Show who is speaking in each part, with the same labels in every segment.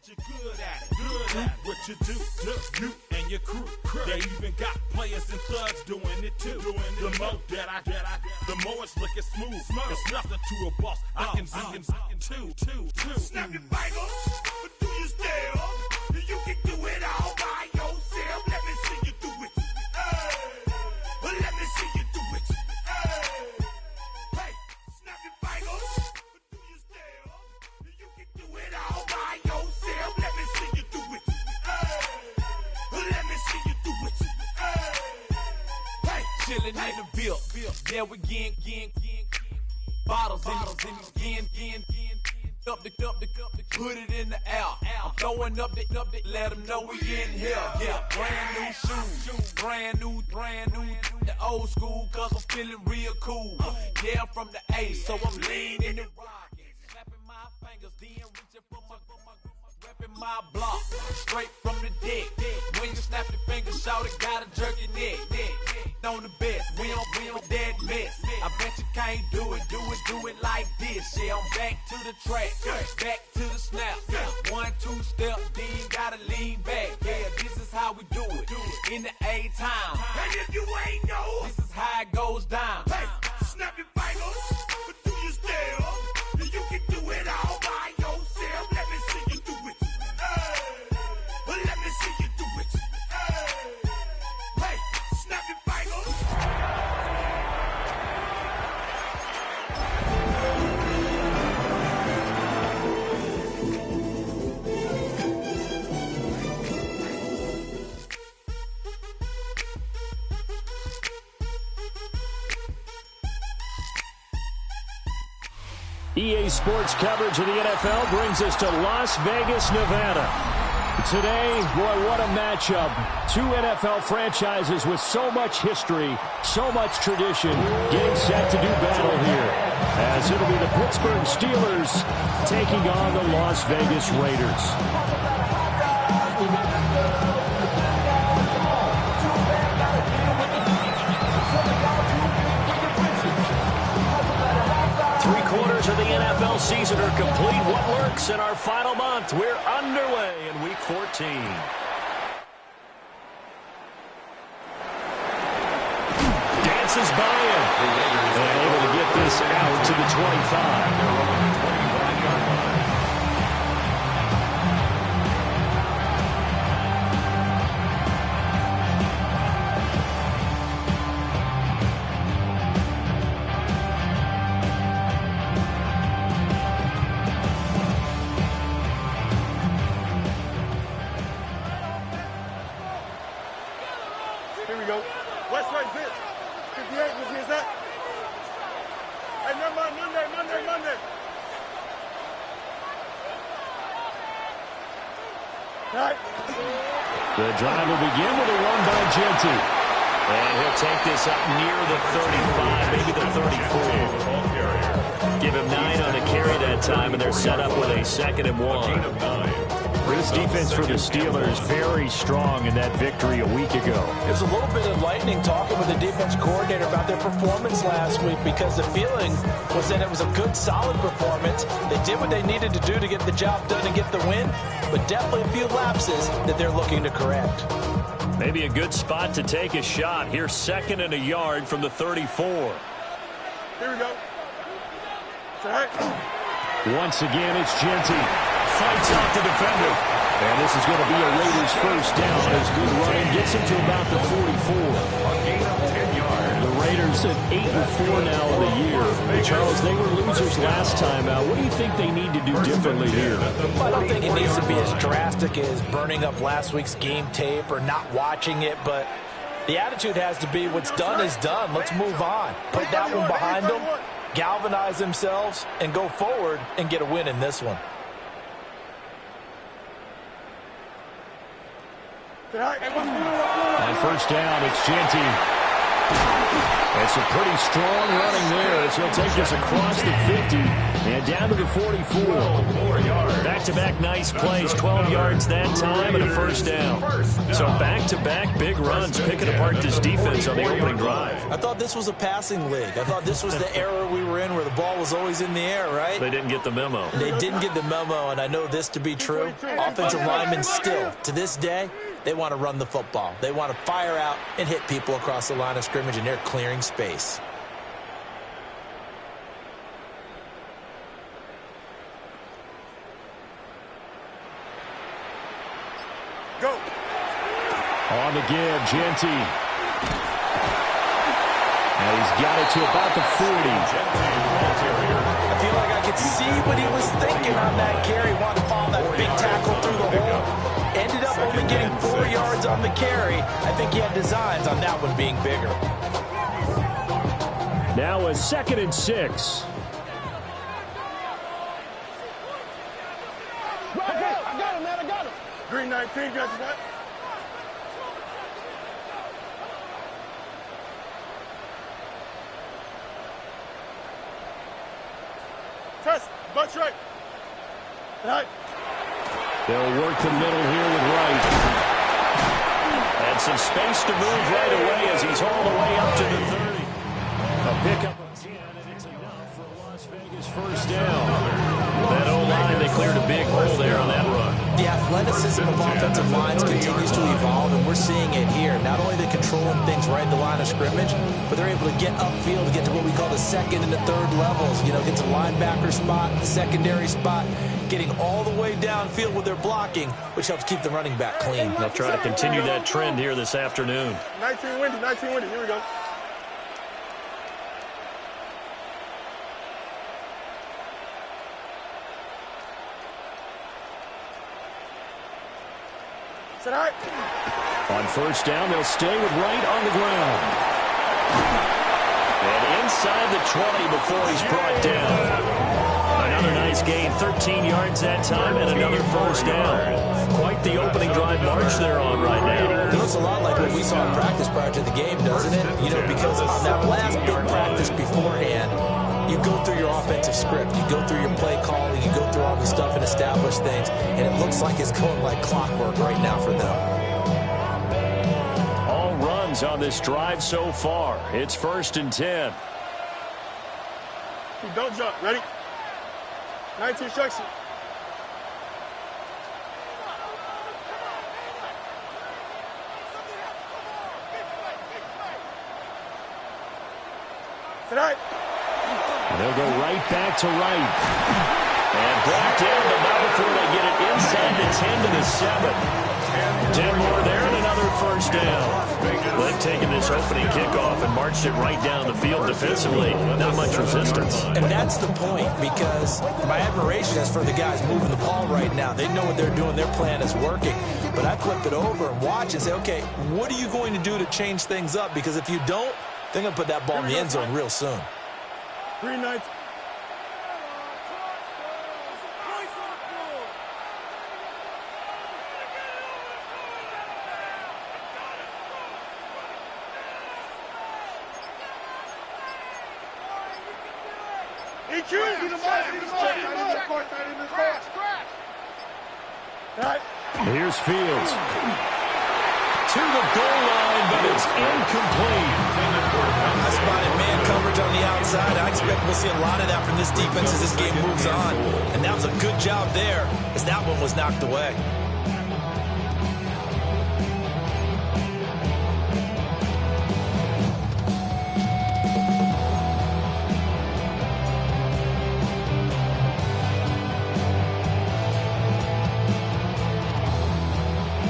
Speaker 1: but you're good at it. Do what you do, you and your crew. They even got players and thugs doing it too. The more that I the more it's looking smooth. It's nothing to a boss. I can two.
Speaker 2: Snap your fingers, but do you still? You can do it all by yourself. Let me see you do it. Let me see you do it. Hey, snap your fingers, but do you still? You can do it all by yourself. Let me see you do it. Let me see you do it. Hey,
Speaker 3: chillin' in the bill. Yeah, we again. Bottles in again. Up the put it in the air. I'm throwing up the, let them know we in here. Yeah, brand new shoes, brand new. The old school, cause I'm feeling real cool. Yeah, I'm from the A, so I'm leaning and rocking. Snapping my fingers, then reaching for my repping my block. Straight from the deck. When you snap your fingers, shout it, gotta jerk your neck. On the best, we don't dead mess. I bet you can't do it like this. Yeah, I'm back to the track, back to the snap. 1, 2 step, then gotta lean back. Yeah, this is how we do it in the A-time.
Speaker 2: and if you ain't know,
Speaker 3: This is how it goes down.
Speaker 2: hey, snap your fingers, but do you still? You can do it all by yourself. Let me see you do it. Let me see you do it. Hey, snap your fingers.
Speaker 4: EA Sports coverage of the NFL brings us to Las Vegas, Nevada. Today, boy, what a matchup. Two NFL franchises with so much history, so much tradition, getting set to do battle here. As it'll be the Pittsburgh Steelers taking on the Las Vegas Raiders. 3 quarters of the NFL season are complete. What works in our final month? We're underway in Week 14. Dances by him. And able to get this out to the 25.
Speaker 5: Here we go. West right zit. 58, what is that? Hey, Monday. All right.
Speaker 4: The drive will begin with a run by Genty. And he'll take this up near the 35, maybe the 34. Give him 9 on the carry that time, and they're set up with a 2nd and 1. This defense for the Steelers very strong in that victory a week ago.
Speaker 6: It was a little bit enlightening talking with the defense coordinator about their performance last week, because the feeling was that it was a good, solid performance. They did what they needed to do to get the job done and get the win, but definitely a few lapses that they're looking to correct.
Speaker 4: Maybe a good spot to take a shot. Here's 2nd and a yard from the 34.
Speaker 5: Here we go. All right.
Speaker 4: Once again, it's Genty. Fights out the defender. And this is going to be a Raiders first down as good running gets him to about the 44. The Raiders at 8-4 now in the year. Charles, they were losers last time out. What do you think they need to do differently here?
Speaker 6: I don't think it needs to be as drastic as burning up last week's game tape or not watching it, but the attitude has to be what's done is done. Let's move on. Put that one behind them, galvanize themselves, and go forward and get a win in this one.
Speaker 4: On first down, it's Genty. And some pretty strong running there as he'll take this across the 50 and down to the 44. Back-to-back nice plays, 12 yards that time and a first down. So back-to-back big runs, picking apart this defense on the opening drive.
Speaker 6: I thought this was a passing league. I thought this was the era we were in where the ball was always in the air, right?
Speaker 4: They didn't get the memo.
Speaker 6: They didn't get the memo, and I know this to be true. Offensive linemen still, to this day, they want to run the football. They want to fire out and hit people across the line of scrimmage, and they're clearing space.
Speaker 5: Go.
Speaker 4: On the give, Genty. And he's got it to about the 40.
Speaker 6: I feel like I could see what he was thinking on that carry. Wanted to follow that big tackle through the hole. Ended up only getting 4 yards on the carry. I think he had designs on that one being bigger.
Speaker 4: Now a 2nd and 6.
Speaker 5: I got him, man. I got him. Green 19, got you that? Test. Butt right. Right.
Speaker 4: They'll work the middle here with Wright. And some space to move right away as he's all the way up to the 30. A pickup of 10, and it's enough for a Las Vegas first down. That O-line, they cleared a big hole there on that run.
Speaker 6: The athleticism of offensive lines continues to evolve, and we're seeing it here. Not only are they controlling things right at the line of scrimmage, but they're able to get upfield to get to what we call the second and the third levels. You know, get to linebacker spot, the secondary spot, getting all the way downfield with their blocking, which helps keep the running back clean.
Speaker 4: They'll try to continue that trend here this afternoon.
Speaker 5: 19 windy, 19 windy. Here we go. Sit high.
Speaker 4: On first down, they'll stay with Wright on the ground. And inside the 20 before he's brought down. Another nice gain, 13 yards that time, and another first down. Quite the opening drive march they're on right now.
Speaker 6: It looks a lot like what we saw in practice prior to the game, doesn't it? You know, because on that last big practice beforehand, you go through your offensive script, you go through your play calling, you go through all the stuff and establish things, and it looks like it's going like clockwork right now for them.
Speaker 4: All runs on this drive so far. It's 1st and 10.
Speaker 5: Don't jump. Ready? 19 instruction. Tonight.
Speaker 4: They'll go right back to Wright. And brought down, but not before they get it inside the 10 to the 7. 10 more there and another first down. They've taken this opening kickoff and marched it right down the field defensively. Not much resistance.
Speaker 6: And that's the point, because my admiration is for the guys moving the ball right now. They know what they're doing. Their plan is working. But I flip it over and watch and say, okay, what are you going to do to change things up? Because if you don't, they're going to put that ball in the end zone real soon.
Speaker 5: 3 nights.
Speaker 4: Here's Fields. To the goal line, but it's incomplete.
Speaker 6: I spotted man coverage on the outside. I expect we'll see a lot of that from this defense as this game moves on. And that was a good job there as that one was knocked away.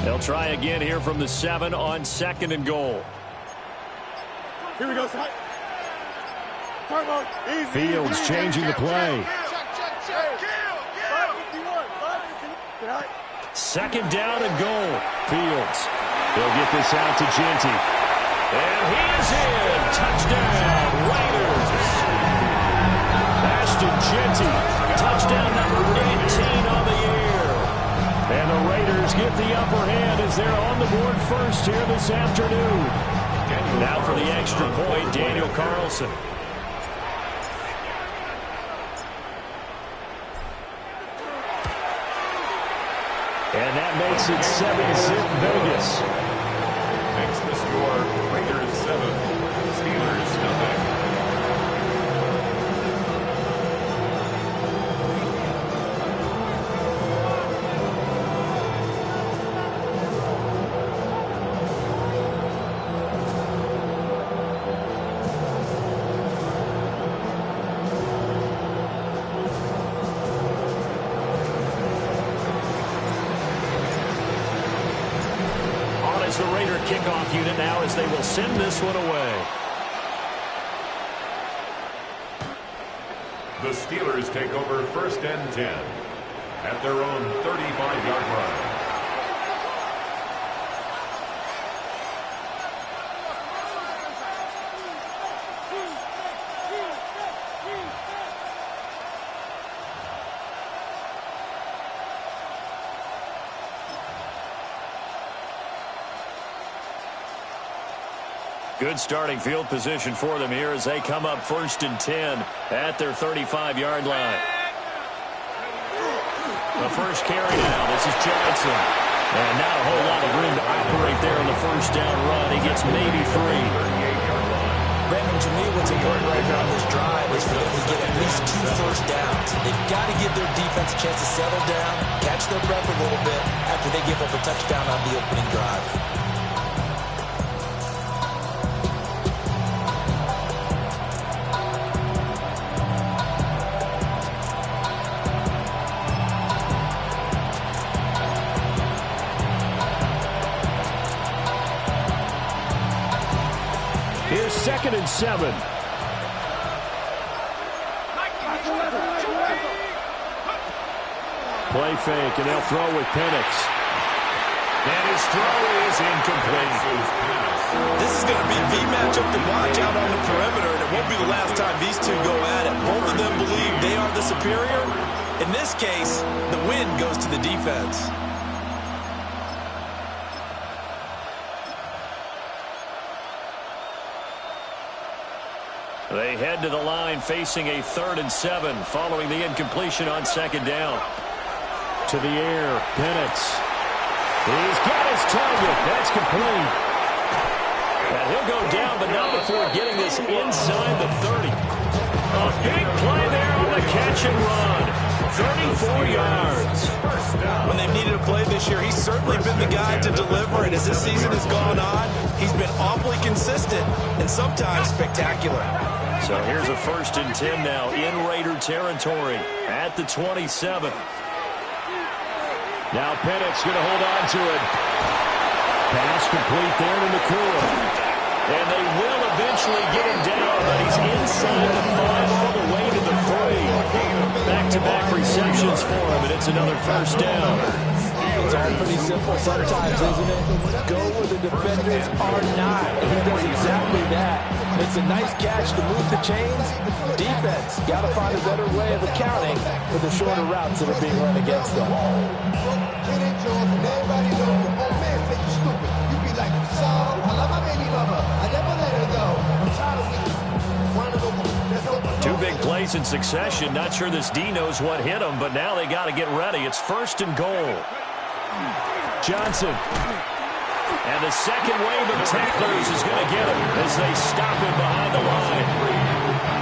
Speaker 4: They'll try again here from the 7 on 2nd and goal.
Speaker 5: Here we go, Scott.
Speaker 4: Fields changing the play. 2nd down and goal. Fields. They'll get this out to Genty. And he is in. Touchdown, Raiders. Ashton Genty. Touchdown number 18 on the year. And the Raiders get the upper hand as they're on the board first here this afternoon. Now for the extra point, Daniel Carlson. And that makes it 7-zip Vegas.
Speaker 7: Makes the score Raiders 7, Steelers 0.
Speaker 4: The Raider kickoff unit now as they will send this one away.
Speaker 7: The Steelers take over 1st and 10 at their own 35-yard line.
Speaker 4: Good starting field position for them here as they come up 1st and 10 at their 35-yard line. The first carry now. This is Johnson. And not a whole lot of room to operate there on the first down run. He gets maybe 3.
Speaker 6: Brandon, to me, what's important right now on this drive is for them to get at least 2 first downs. They've got to give their defense a chance to settle down, catch their breath a little bit after they give up a touchdown on the opening drive.
Speaker 4: Here's 2nd and 7. Play fake, and they'll throw with Penix. And his throw is incomplete.
Speaker 8: This is going to be the matchup to watch out on the perimeter, and it won't be the last time these two go at it. Both of them believe they are the superior. In this case, the win goes to the defense.
Speaker 4: They head to the line facing a 3rd and 7 following the incompletion on 2nd down. To the air, Penix. He's got his target. That's complete. And he'll go down, but not before getting this inside the 30. A big play there on the catch and run. 34 yards.
Speaker 8: When they've needed a play this year, he's certainly been the guy to deliver. And as this season has gone on, he's been awfully consistent and sometimes spectacular.
Speaker 4: So here's a 1st and 10 now in Raider territory at the 27. Now Penix going to hold on to it. Pass complete there to Nakua. And they will eventually get him down, but he's inside the 5 all the way to the 3. Back-to-back receptions for him, and it's another 1st down.
Speaker 6: It's all pretty simple sometimes, isn't it? Go where the defenders are not. And he does exactly that. It's a nice catch to move the chains. Defense, got to find a better way of accounting for the shorter routes that are being run against them.
Speaker 4: Two big plays in succession. Not sure this D knows what hit him, but now they got to get ready. It's 1st and goal. Johnson. And the second wave of tacklers is going to get him as they stop him behind the line.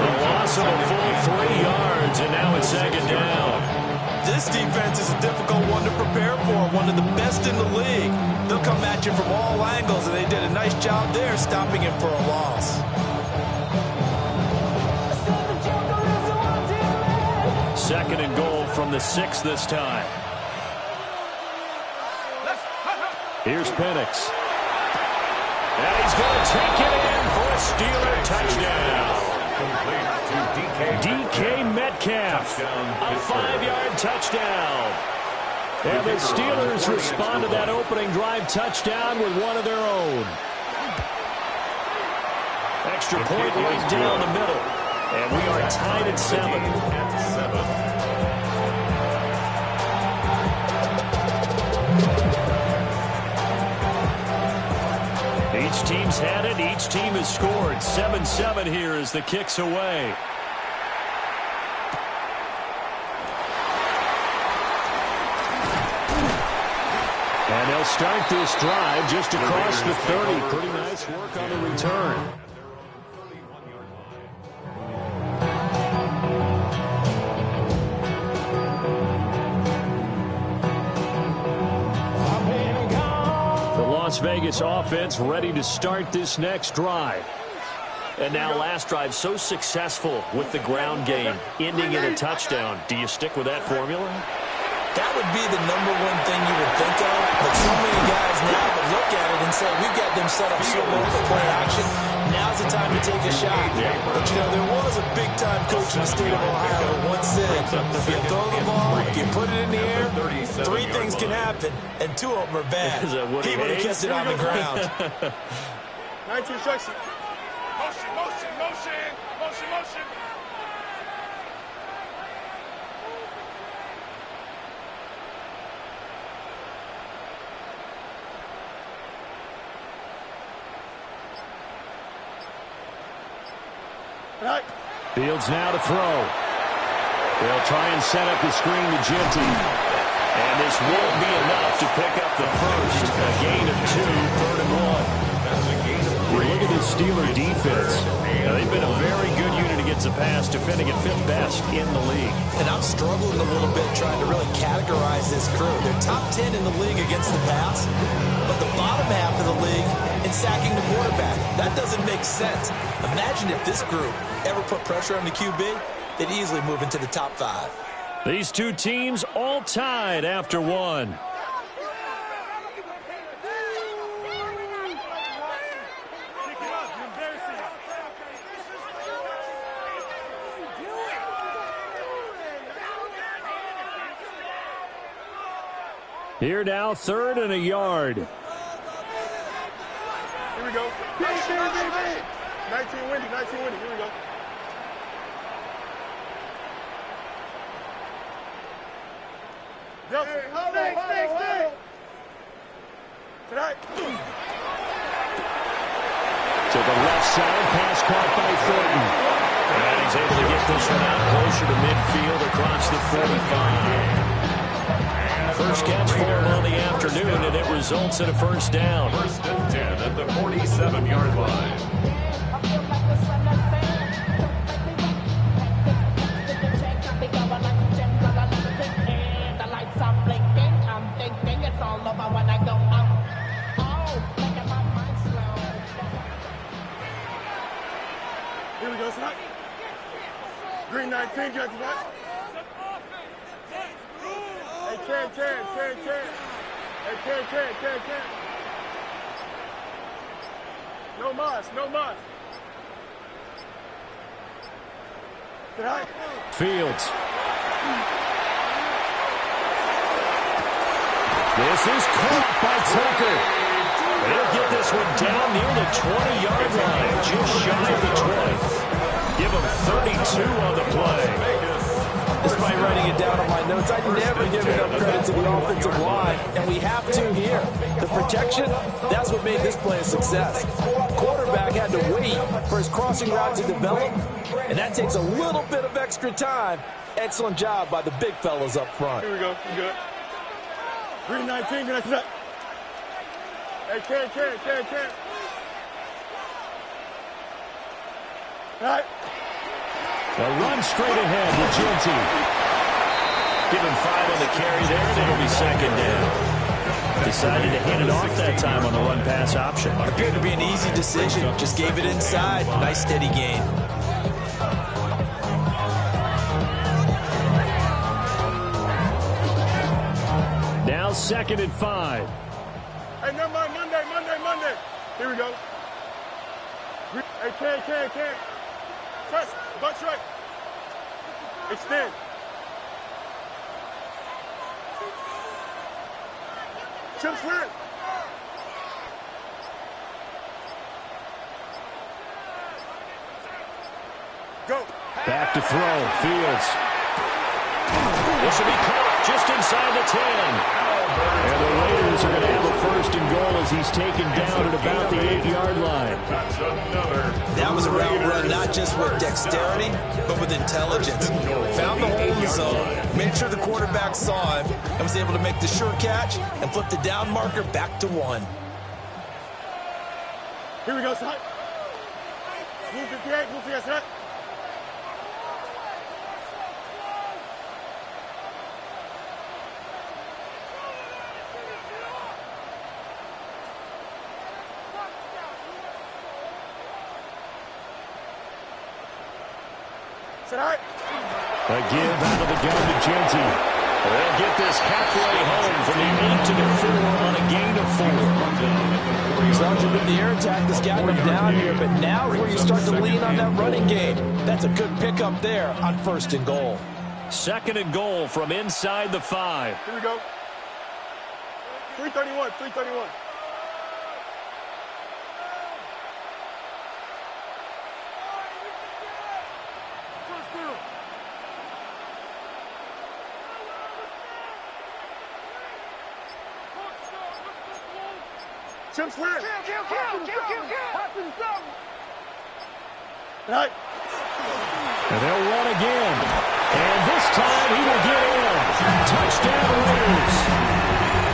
Speaker 4: The loss of a full 3 yards, and now it's 2nd down.
Speaker 8: This defense is a difficult one to prepare for, one of the best in the league. They'll come at you from all angles, and they did a nice job there stopping him for a loss.
Speaker 4: 2nd and goal from the 6 this time. Here's Penix. And he's going to take it in for a Steeler touchdown. DK Metcalf, a 5-yard touchdown. And the Steelers respond to that opening drive touchdown with one of their own. Extra point right down the middle. And we are tied at 7. Each team's had it And each team has scored. 7-7 here as the kick's away. And they'll start this drive just across the 30. Pretty nice work on the return. Las Vegas offense ready to start this next drive. And now last drive so successful with the ground game, ending in a touchdown. Do you stick with that formula?
Speaker 8: That would be the number one thing you would think of, but so many guys now would look at it and say, we've got them set up so well for play action. Now's the time to take a shot.
Speaker 4: Yeah.
Speaker 8: But, you know, there was a big-time coach in the state of Ohio who once said, if you throw the ball, if you put it in the air, 3 things can happen, and 2 of them are bad.
Speaker 4: Is that what
Speaker 8: he would have kept it on the ground.
Speaker 5: 19 instruction. Motion, motion, motion, motion, motion.
Speaker 4: Fields now to throw. They'll try and set up the screen to Ginty. And this won't be enough to pick up the first. A gain of 2, 3rd and 1. Look at this Steeler defense. Now, they've been a very good unit against the pass, defending at 5th best in the league.
Speaker 8: And I'm struggling a little bit trying to really categorize this crew. They're top 10 in the league against the pass, but the bottom half of the league in sacking the quarterback. That doesn't make sense. Imagine if this group ever put pressure on the QB, they'd easily move into the top 5.
Speaker 4: These two teams all tied after 1. Here now, 3rd and a yard.
Speaker 5: Here we go. 19 windy, 19 windy. Here we go. Stay. Tonight.
Speaker 4: To the left side, pass caught by Thornton. And he's able to get this one out closer to midfield across the 45. First catch for him on the afternoon, and it results in a first down.
Speaker 7: 1st and 10 at the 47-yard line.
Speaker 5: Here we go, tonight. Green 19, got to that. Hey, Ken. Hey, Ken. No mas. Tonight.
Speaker 4: Fields. This is caught by Tucker. They'll get this one down near the 20-yard line, just shy of the 20. Give them 32 on the play.
Speaker 8: Despite writing it down on my notes, I never give enough credit to the offensive line, and we have to here. The protection, that's what made this play a success. Quarterback had to wait for his crossing route to develop, and that takes a little bit of extra time. Excellent job by the big fellas up front.
Speaker 5: Here we go. You good? Green 19, get that. Hey, Ken. All right.
Speaker 4: A run straight ahead with Ginty. Give him 5 on the carry there, and it'll be 2nd down. Decided to hand it off that time on the run-pass option.
Speaker 8: Appeared to be an easy decision. Just gave it inside. Nice steady gain.
Speaker 4: Now 2nd and 5.
Speaker 5: Hey, never mind. Monday. Here we go. Hey, Ken. Press. Butt right. Extend. Chip swear. Go.
Speaker 4: Back to throw. Fields. This will be caught just inside the 10. And the Raiders are going to have a first first and goal as he's taken down at about the 8-yard line.
Speaker 7: That's another.
Speaker 8: That was a route run, not just with dexterity, but with intelligence. Found the hole in the zone, made sure the quarterback saw him, and was able to make the sure catch and flip the down marker back to 1.
Speaker 5: Here we go, son. Blue 58, blue 58, son.
Speaker 4: A give out of the gun to Genty. They'll get this halfway home from the 8 to the 4 on a gain of 4.
Speaker 6: Sergeant, with the air attack that's gotten him down here, but now is where you start to lean on that running game. That's a good pickup there on first and goal.
Speaker 4: Second and goal from inside the 5.
Speaker 5: Here we go. 331, 331. Chip slam. Kill. Right.
Speaker 4: And they'll run again. And this time he will get in. Touchdown Raiders.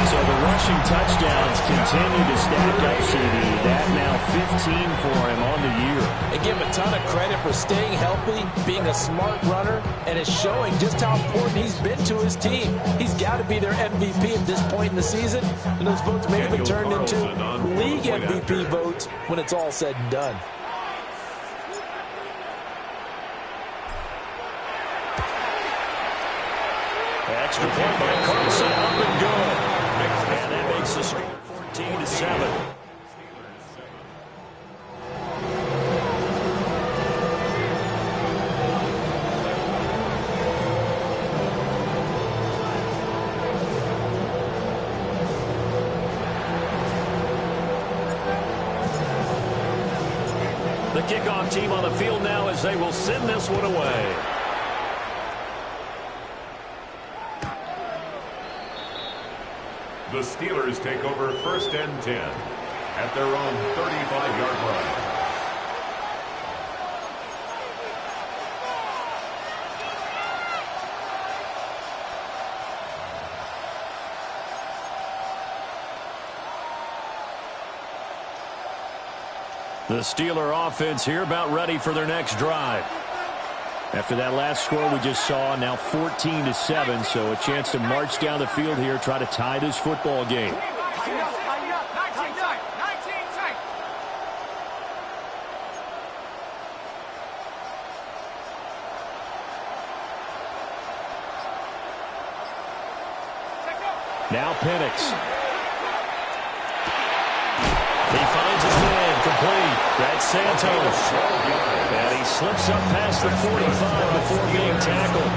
Speaker 4: So the rushing touchdowns continue to stack up, CD. That now 15 for him on the year.
Speaker 6: And give him a ton of credit for staying healthy, being a smart runner, and it's showing just how important he's been to his team. He's got to be their MVP at this point in the season, and those votes may have been turned into league MVP votes when it's all said and done.
Speaker 4: Extra point by Carlson, up and good. And that makes the score 14-7. The kickoff team on the field now as they will send this one away.
Speaker 7: The Steelers take over first and 10 at their own 35-yard line.
Speaker 4: The Steeler offense here about ready for their next drive. After that last score we just saw, now 14-7, so a chance to march down the field here, try to tie this football game. Now Penix. He finds his man, complete. That's Santos. And he slips up past the 45 before being tackled.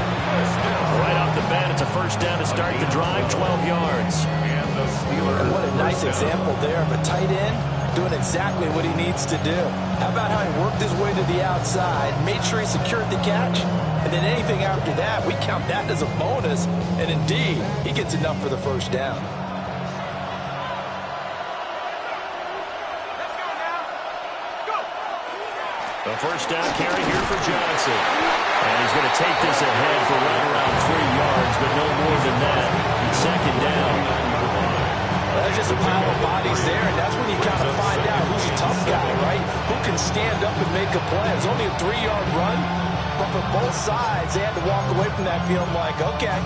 Speaker 4: Right off the bat, it's a first down to start the drive, 12 yards.
Speaker 6: And what a nice example there of a tight end doing exactly what he needs to do. How about how he worked his way to the outside, made sure he secured the catch, and then anything after that, we count that as a bonus. And indeed, he gets enough for the first down.
Speaker 4: The first down carry here for Johnson. And he's going to take this ahead for right around 3 yards, but no more than that. Second down.
Speaker 6: Well, there's just a pile of bodies there, and that's when you kind of find out who's a tough guy, right? Who can stand up and make a play. It's only a 3-yard run, but for both sides, they had to walk away from that feeling like, okay,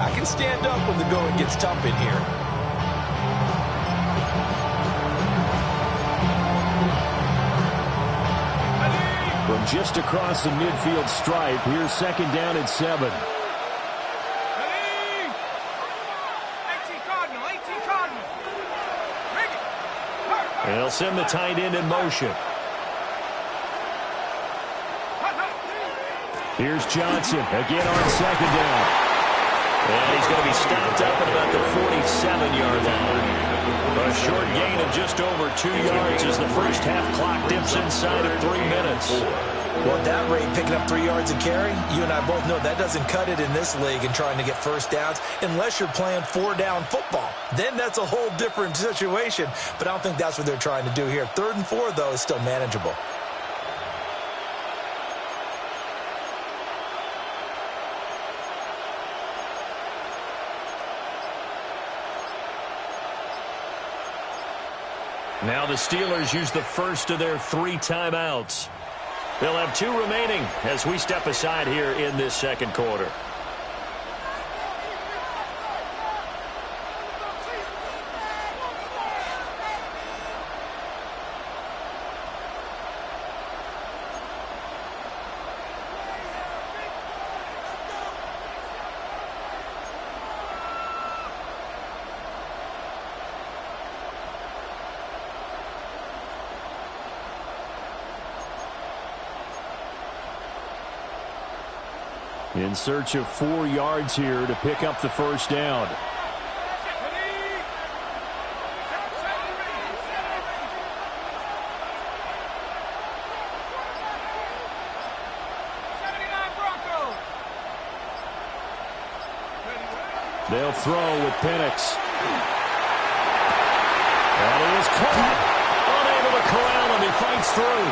Speaker 6: I can stand up when the going gets tough in here.
Speaker 4: From just across the midfield stripe, here's second down and 7.
Speaker 9: 18 Cardinal.
Speaker 4: And they'll send the tight end in motion. Here's Johnson again on second down. And he's going to be stopped up at about the 47-yard line. A short gain of just over 2 yards as the first half clock dips inside of 3 minutes.
Speaker 8: Well, at that rate, picking up 3 yards a carry, you and I both know that doesn't cut it in this league and trying to get first downs unless you're playing 4-down football. Then that's a whole different situation, but I don't think that's what they're trying to do here. 3rd and 4, though, is still manageable.
Speaker 4: Now the Steelers use the first of their 3 timeouts. They'll have 2 remaining as we step aside here in this second quarter. In search of 4 yards here to pick up the first down. They'll throw with Penix. And he is caught. Unable to corral him. He fights through.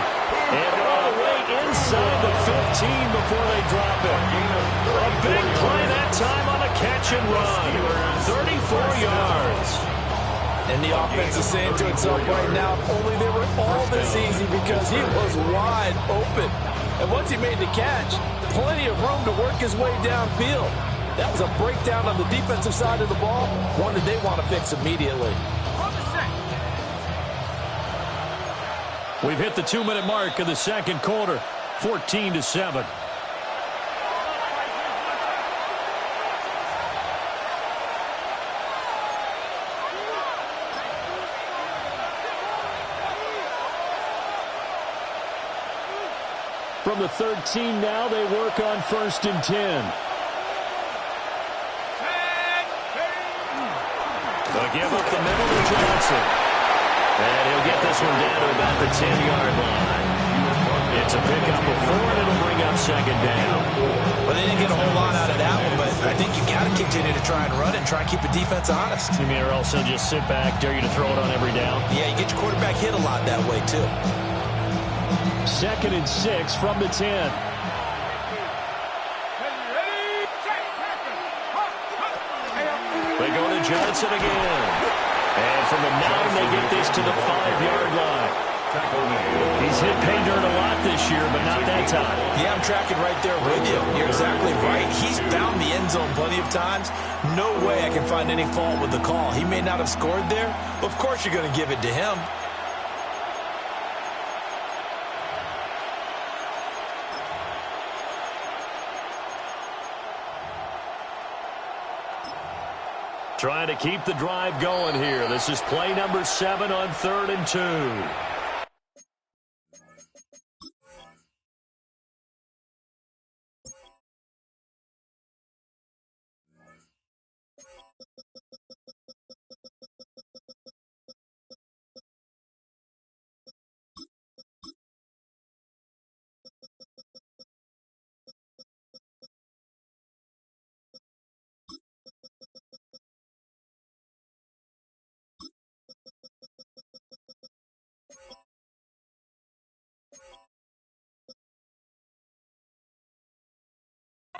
Speaker 4: And all the way inside the 15 before they drop him. A big play that time on a catch and run. 34 yards.
Speaker 8: And the offense is saying to itself right now, if only they were all this easy because he was wide open. And once he made the catch, plenty of room to work his way downfield. That was a breakdown on the defensive side of the ball, one that they want to fix immediately.
Speaker 4: We've hit the 2-minute mark of the second quarter, 14-7. From the 13 now, they work on 1st and 10. They'll give up the middle to Johnson. And he'll get this one down to about the 10-yard line. It's a pickup of 4, and it'll bring up 2nd down.
Speaker 8: Well, they didn't get a whole lot out of that one, but I think you got to continue to try and run it and try and keep the defense honest.
Speaker 4: You mean, or also just sit back, dare you to throw it on every down?
Speaker 8: Yeah, you get your quarterback hit a lot that way, too.
Speaker 4: 2nd and 6 from the 10. They go to Johnson again. And from the 9, they get this to the 5-yard line. He's hit pay dirt a lot this year, but not that time.
Speaker 8: Yeah, I'm tracking right there with you. You're exactly right. He's found the end zone plenty of times. No way I can find any fault with the call. He may not have scored there, but of course you're going to give it to him.
Speaker 4: Trying to keep the drive going here. This is play number 7 on 3rd and 2.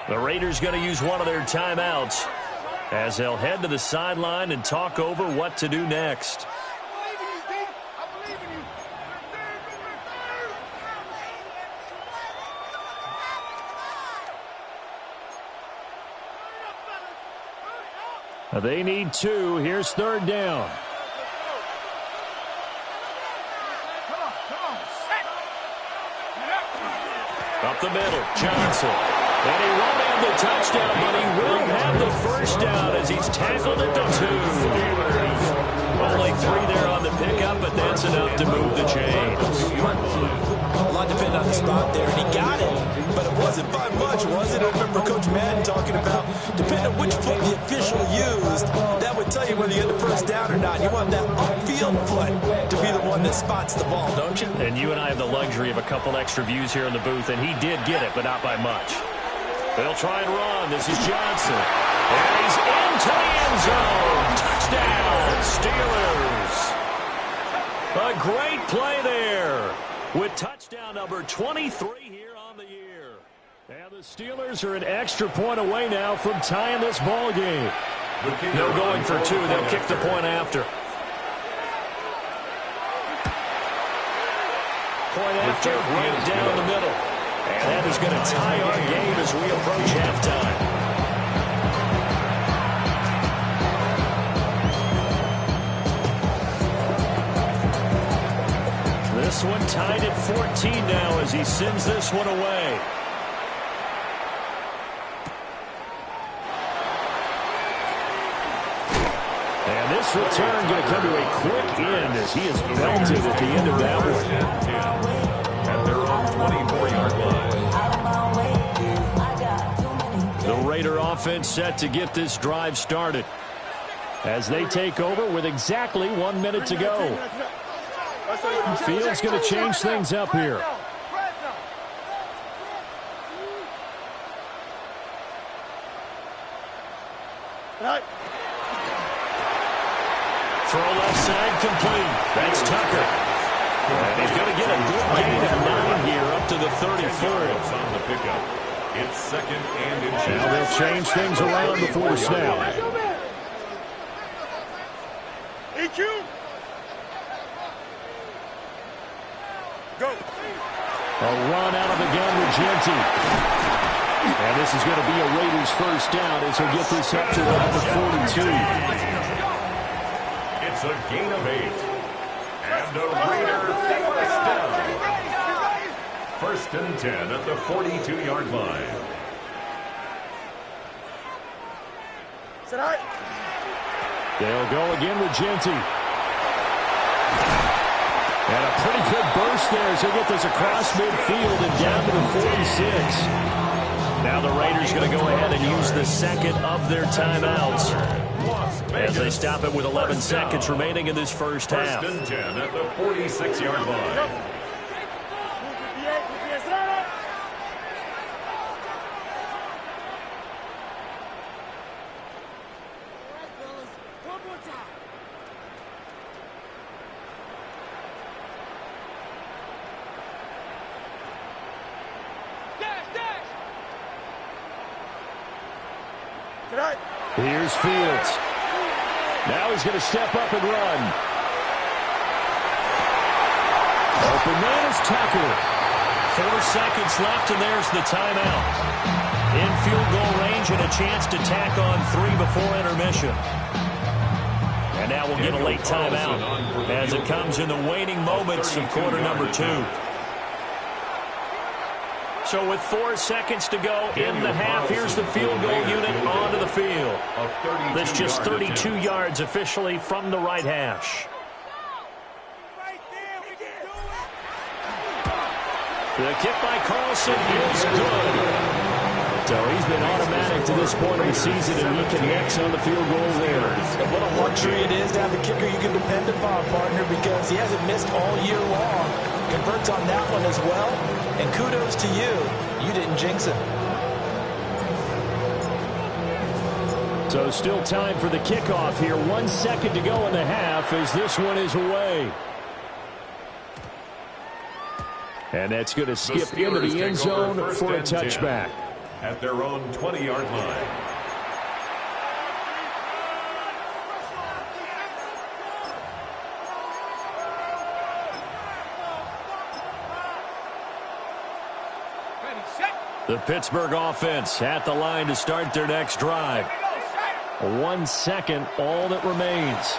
Speaker 4: The Raiders going to use one of their timeouts as they'll head to the sideline and talk over what to do next. They need 2. Here's 3rd down. Up the middle, Johnson. And he won't have the touchdown, but he will have the first down as he's tackled at the 2. Only 3 there on the pickup, but that's enough to move the chains.
Speaker 8: A lot depended on the spot there, and he got it, but it wasn't by much, was it? I remember Coach Madden talking about, depending on which foot the official used, that would tell you whether you get the first down or not. You want that upfield foot to be the one that spots the ball, don't you?
Speaker 4: And you and I have the luxury of a couple extra views here in the booth, and he did get it, but not by much. They'll try and run. This is Johnson. And he's into the end zone. Touchdown, Steelers. A great play there with touchdown number 23 here on the year. And the Steelers are an extra point away now from tying this ball game. They're going for two. They'll kick the point after. Point after, right down the middle. And that is going to tie our game as we approach halftime. This one tied at 14 now as he sends this one away. And this return going to come to a quick end as he is belted at the end of that one.
Speaker 7: At their own 24-yard line.
Speaker 4: The Raider offense set to get this drive started as they take over with exactly 1 minute to go. Field's going to change things up here. Throw left side complete. That's Tucker. And he's going to get a good gain of 9 here up to the 34.
Speaker 7: On the pickup. It's second and inches.
Speaker 4: Now they'll change things around before the snap.
Speaker 5: EQ. Go.
Speaker 4: A run out of the gun with Genty. And this is going to be a Raiders first down as he'll get this up to about the 42.
Speaker 7: It's a gain of 8. And a Raider first down. First and 10 at the 42-yard line.
Speaker 4: They'll go again with Genty. And a pretty good burst there as he'll get this across midfield and down to the 46. Now the Raiders going to go ahead and use the second of their timeouts as they stop it with 11 seconds remaining in this first half.
Speaker 7: First and 10 at the 46-yard line.
Speaker 4: Here's Fields. Now he's going to step up and run. Open man is Tucker. 4 seconds left, and there's the timeout. In field goal range and a chance to tack on 3 before intermission. And now we'll get a late timeout as it comes in the waning moments of quarter number 2. So with 4 seconds to go in the half, here's the field goal unit onto the field. That's just 32 yards officially from the right hash. The kick by Carlson is good. So he's been automatic to this point of the season, and he connects on the field goal there.
Speaker 8: And what a luxury it is to have a kicker you can depend upon, partner, because he hasn't missed all year long. Converts on that one as well. And kudos to you. You didn't jinx it.
Speaker 4: So still time for the kickoff here. 1 second to go in the half as this one is away. And that's going to skip into the end zone for a touchback.
Speaker 7: At their own 20-yard line.
Speaker 4: The Pittsburgh offense at the line to start their next drive. 1 second, all that remains.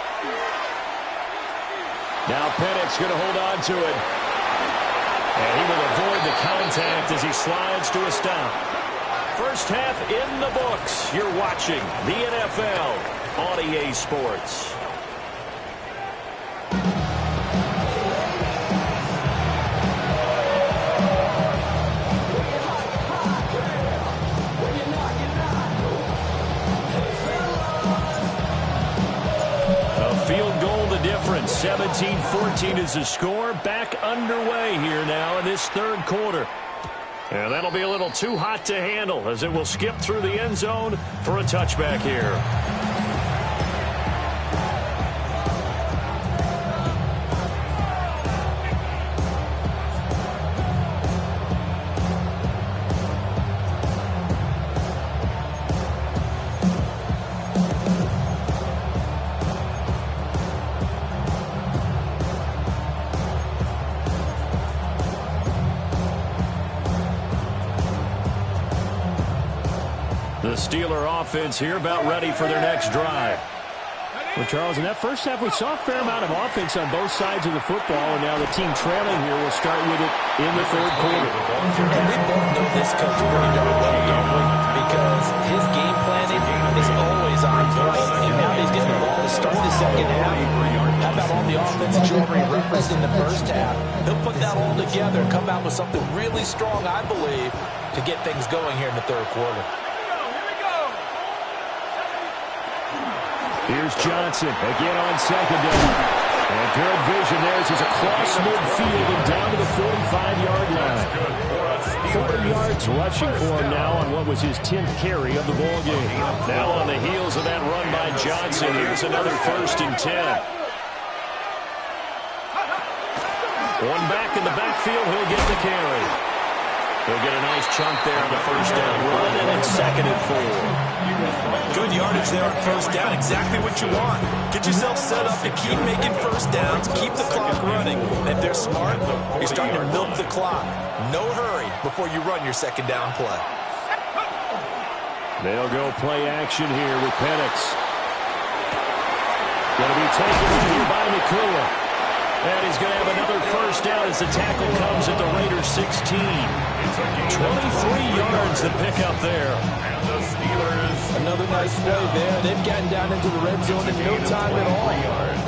Speaker 4: Now Pennett's going to hold on to it. And he will avoid the contact as he slides to a stop. First half in the books. You're watching the NFL on EA Sports. 17-14 is the score. Back underway here now in this third quarter. And that'll be a little too hot to handle as it will skip through the end zone for a touchback here. The Steeler offense here about ready for their next drive. Well, Charles, in that first half, we saw a fair amount of offense on both sides of the football, and now the team trailing here will start with it in the third quarter.
Speaker 6: And we both know this coach pretty darn well, don't we? Because his game planning is always on point, and now he's getting the ball to start the second half. How about all the offense that you already referenced in the first half? He'll put that all together and come out with something really strong, I believe, to get things going here in the third quarter.
Speaker 4: Here's Johnson again on second down. And good vision there as he's across midfield and down to the 45-yard line. 40 yards rushing for him now on what was his 10th carry of the ball game. Now on the heels of that run by Johnson, here's another 1st and 10. One back in the backfield, he'll get the carry. He'll get a nice chunk there on the first down run, and it's 2nd and 4.
Speaker 8: Good yardage there on first down. Exactly what you want. Get yourself set up to keep making first downs, keep the clock running. And if they're smart, you're starting to milk the clock. No hurry before you run your second down play.
Speaker 4: They'll go play action here with Penix. Going to be taken in here by Nakua. And he's going to have another first down as the tackle comes at the Raiders' 16. 23 yards to pick up there.
Speaker 7: And the Steelers.
Speaker 6: Another nice play there. They've gotten down into the red zone in no time at all.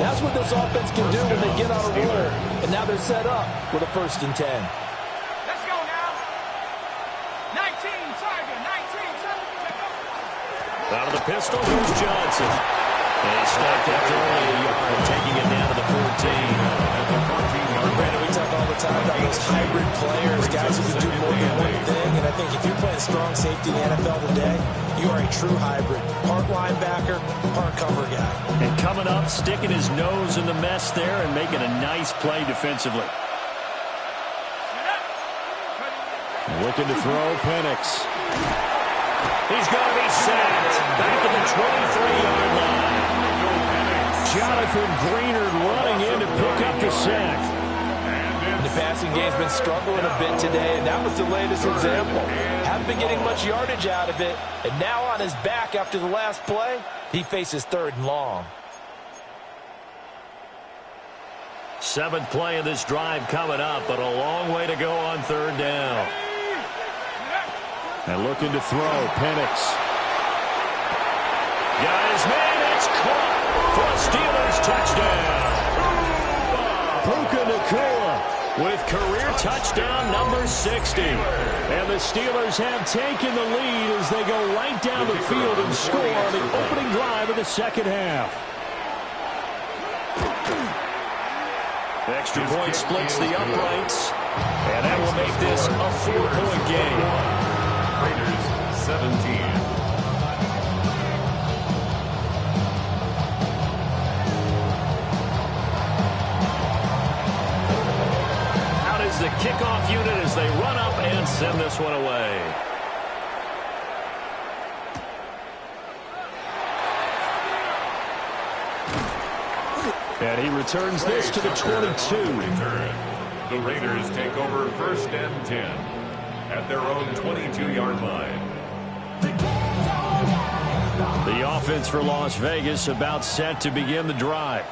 Speaker 6: That's what this offense can do when they get on a roll. And now they're set up with a 1st and 10.
Speaker 9: Let's go now. 19, Tiger, 19.
Speaker 4: Out of the pistol, here's Johnson. And he snapped after only a yard, taking it down to the 14.
Speaker 8: Brandon, we talk all the time about those hybrid players, guys who can do more than one thing. And I think if you're playing strong safety in the NFL today, you are a true hybrid. Part linebacker, part cover guy.
Speaker 4: And coming up, sticking his nose in the mess there and making a nice play defensively. Looking to throw, Penix. He's going to be sacked back at the 23-yard line. Jonathan Greenard running in to pick up the sack.
Speaker 6: The passing game's been struggling a bit today, and that was the latest example. Haven't been getting much yardage out of it, and now on his back after the last play, he faces 3rd and long.
Speaker 4: 7th play of this drive coming up, but a long way to go on 3rd down. And looking to throw, Penix. Got his man, it's caught for a Steelers touchdown. Puka Nakua with career touchdown number 60. And the Steelers have taken the lead as they go right down the field and score on the opening drive of the second half. Extra point splits the uprights, and that will make this a 4-point game.
Speaker 7: Raiders 17.
Speaker 4: The kickoff unit as they run up and send this one away. And he returns this to the 22.
Speaker 7: The Raiders take over 1st and 10 at their own 22-yard line.
Speaker 4: The offense for Las Vegas about set to begin the drive.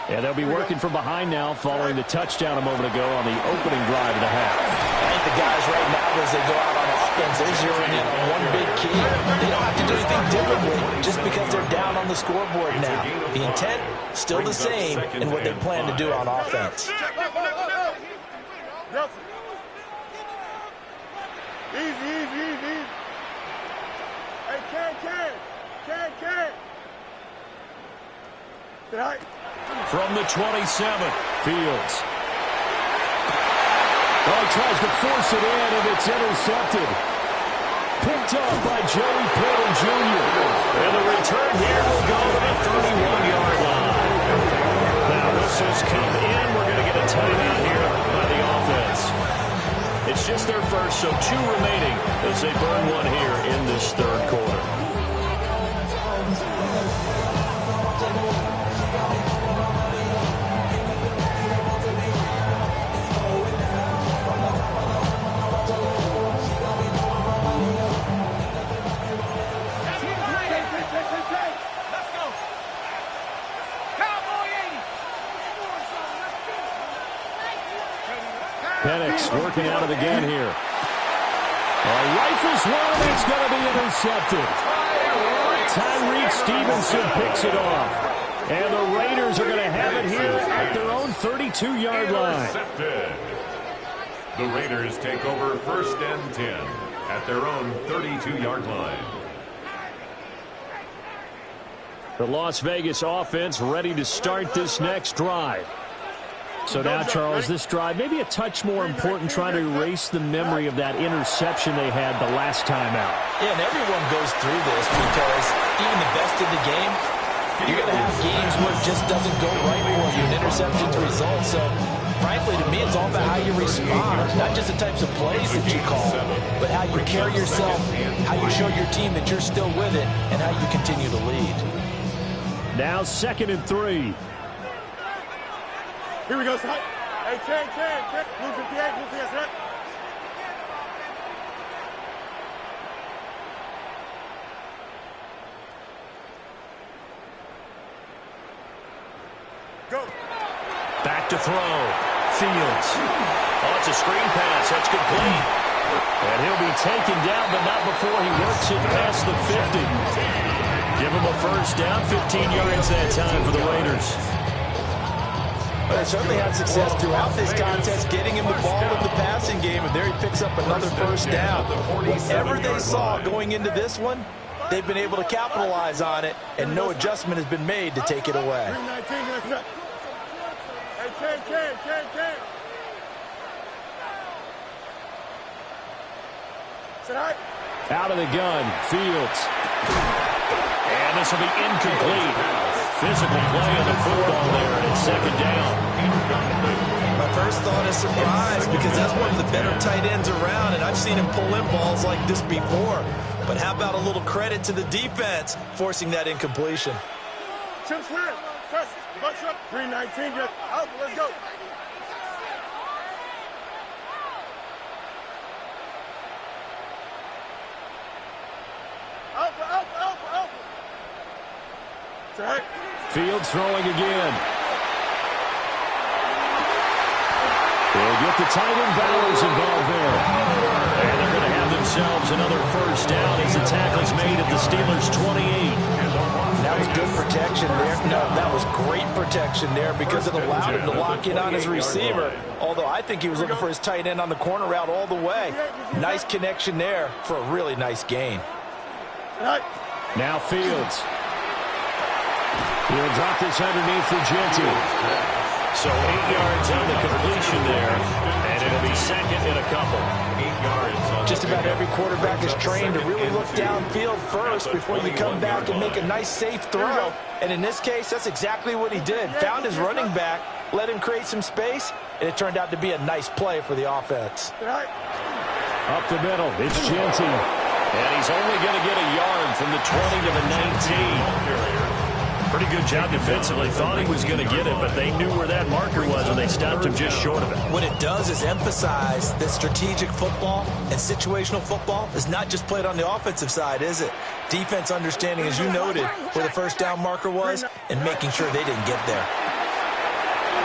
Speaker 4: And they'll be working from behind now following the touchdown a moment ago on the opening drive of the half.
Speaker 6: I think the guys right now, as they go out on offense, they're zeroing in on one big key. They don't have to do anything differently just because they're down on the scoreboard now. The intent, still the same in what they plan to do on offense.
Speaker 5: Easy. Hey, Ken. Tonight.
Speaker 4: from the 27. Fields. Oh, he tries to force it in, and it's intercepted. Picked up by Joey Porter Jr. And the return here will go to the 31-yard line. Now, whistles come in. We're going to get a timeout here by the offense. It's just their first, so 2 remaining as they burn one here in this third quarter. Penix working out of the gun here. Rifles one, it's going to be intercepted. Tyreek Stevenson picks it off. And the Raiders are going to have it here at their own 32-yard line.
Speaker 7: Intercepted. The Raiders take over 1st and 10 at their own 32-yard line.
Speaker 4: The Las Vegas offense ready to start this next drive. So now, Charles, this drive maybe a touch more important, trying to erase the memory of that interception they had the last time out.
Speaker 8: Yeah, and everyone goes through this because even the best in the game, you're going to have games where it just doesn't go right for you, and interceptions result. So, frankly, to me, it's all about how you respond, not just the types of plays that you call, but how you carry yourself, how you show your team that you're still with it, and how you continue to lead.
Speaker 4: Now 2nd and 3.
Speaker 5: Here we go, son. Hey, 10. Blue 58, blue 58, son. Go.
Speaker 4: Back to throw. Fields. Oh, it's a screen pass. That's complete. And he'll be taken down, but not before he works it past the 50. Give him a first down, 15 yards that time for the Raiders.
Speaker 8: They certainly had success throughout this contest, getting him the ball in the passing game, and there he picks up another first down. Whatever they saw going into this one, they've been able to capitalize on it, and no adjustment has been made to take it away.
Speaker 5: Hey, 10. Sit high.
Speaker 4: Out of the gun, Fields. And this will be incomplete. Physical play on the football there, and it's 2nd down.
Speaker 8: My first thought is surprise, because that's one of the better tight ends around, and I've seen him pull in balls like this before. But how about a little credit to the defense forcing that incompletion?
Speaker 5: Chip square. Press. Bucks up. 319. Out. Let's go. Out. Right.
Speaker 4: Fields throwing again. They'll get the tight end Bowers involved there. And they're going to have themselves another first down as the tackle's made at the Steelers' 28.
Speaker 8: That was good protection there. No, that was great protection there because it allowed him to lock in on his receiver. Although I think he was looking for his tight end on the corner route all the way. Nice connection there for a really nice gain.
Speaker 4: Now Fields. He'll drop this underneath for Genty. So 8 yards on the completion there, and it'll be 2nd and a couple. 8 yards.
Speaker 8: Just about every quarterback is trained to really look downfield first before you come back and make a nice, safe throw. And in this case, that's exactly what he did. Found his running back, let him create some space, and it turned out to be a nice play for the offense.
Speaker 4: Up the middle, it's Genty. And he's only going to get a yard from the 20 to the 19. Pretty good job defensively. Thought he was going to get it, but they knew where that marker was, and they stopped him just short of it.
Speaker 8: What it does is emphasize that strategic football and situational football is not just played on the offensive side, is it? Defense understanding, as you noted, where the first down marker was and making sure they didn't get there.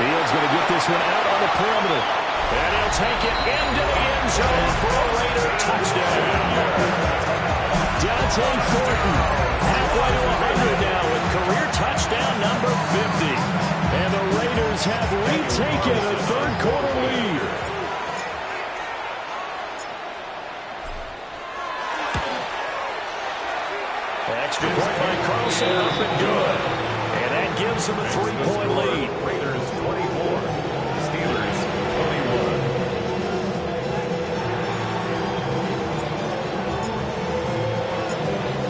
Speaker 4: Fields going to get this one out on the perimeter. And he'll take it into the end zone for a Raider touchdown. Dante Thornton, halfway to 100 now with career touchdown number 50. And the Raiders have retaken a third quarter lead. Extra point by Carlson, up and good. And that it gives them a 3-point lead.
Speaker 7: Raiders 24, Steelers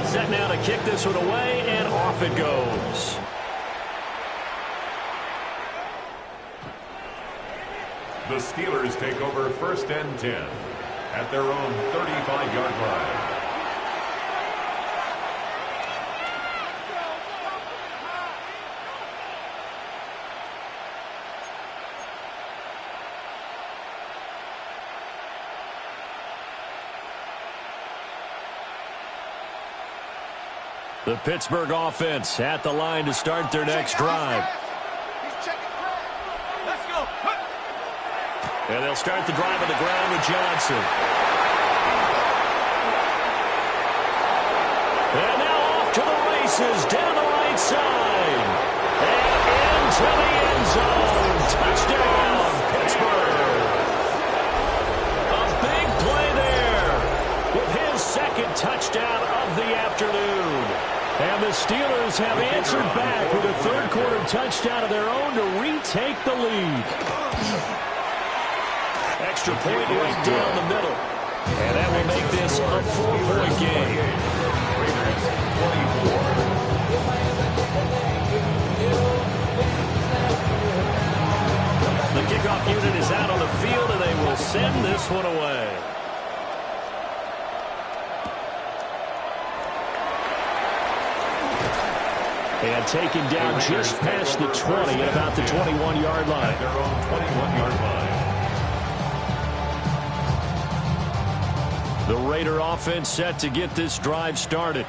Speaker 7: 21.
Speaker 4: Set now to kick this one away, and off it goes.
Speaker 7: The Steelers take over 1st and 10 at their own 35-yard line.
Speaker 4: The Pittsburgh offense at the line to start their next drive.
Speaker 9: Let's go.
Speaker 4: And they'll start the drive on the ground with Johnson. And now off to the races down the right side. And into the end zone. Touchdown, Pittsburgh. A big play there with his second touchdown of the afternoon. And the Steelers have answered back with a third-quarter touchdown of their own to retake the lead. Extra point right down the middle. And that will make this a 4-point game.
Speaker 7: Raiders 24.
Speaker 4: The kickoff unit is out on the field, and they will send this one away. And taken down just past the 20 at about the 21-yard line.
Speaker 7: Their own 21-yard line.
Speaker 4: The Raider offense set to get this drive started.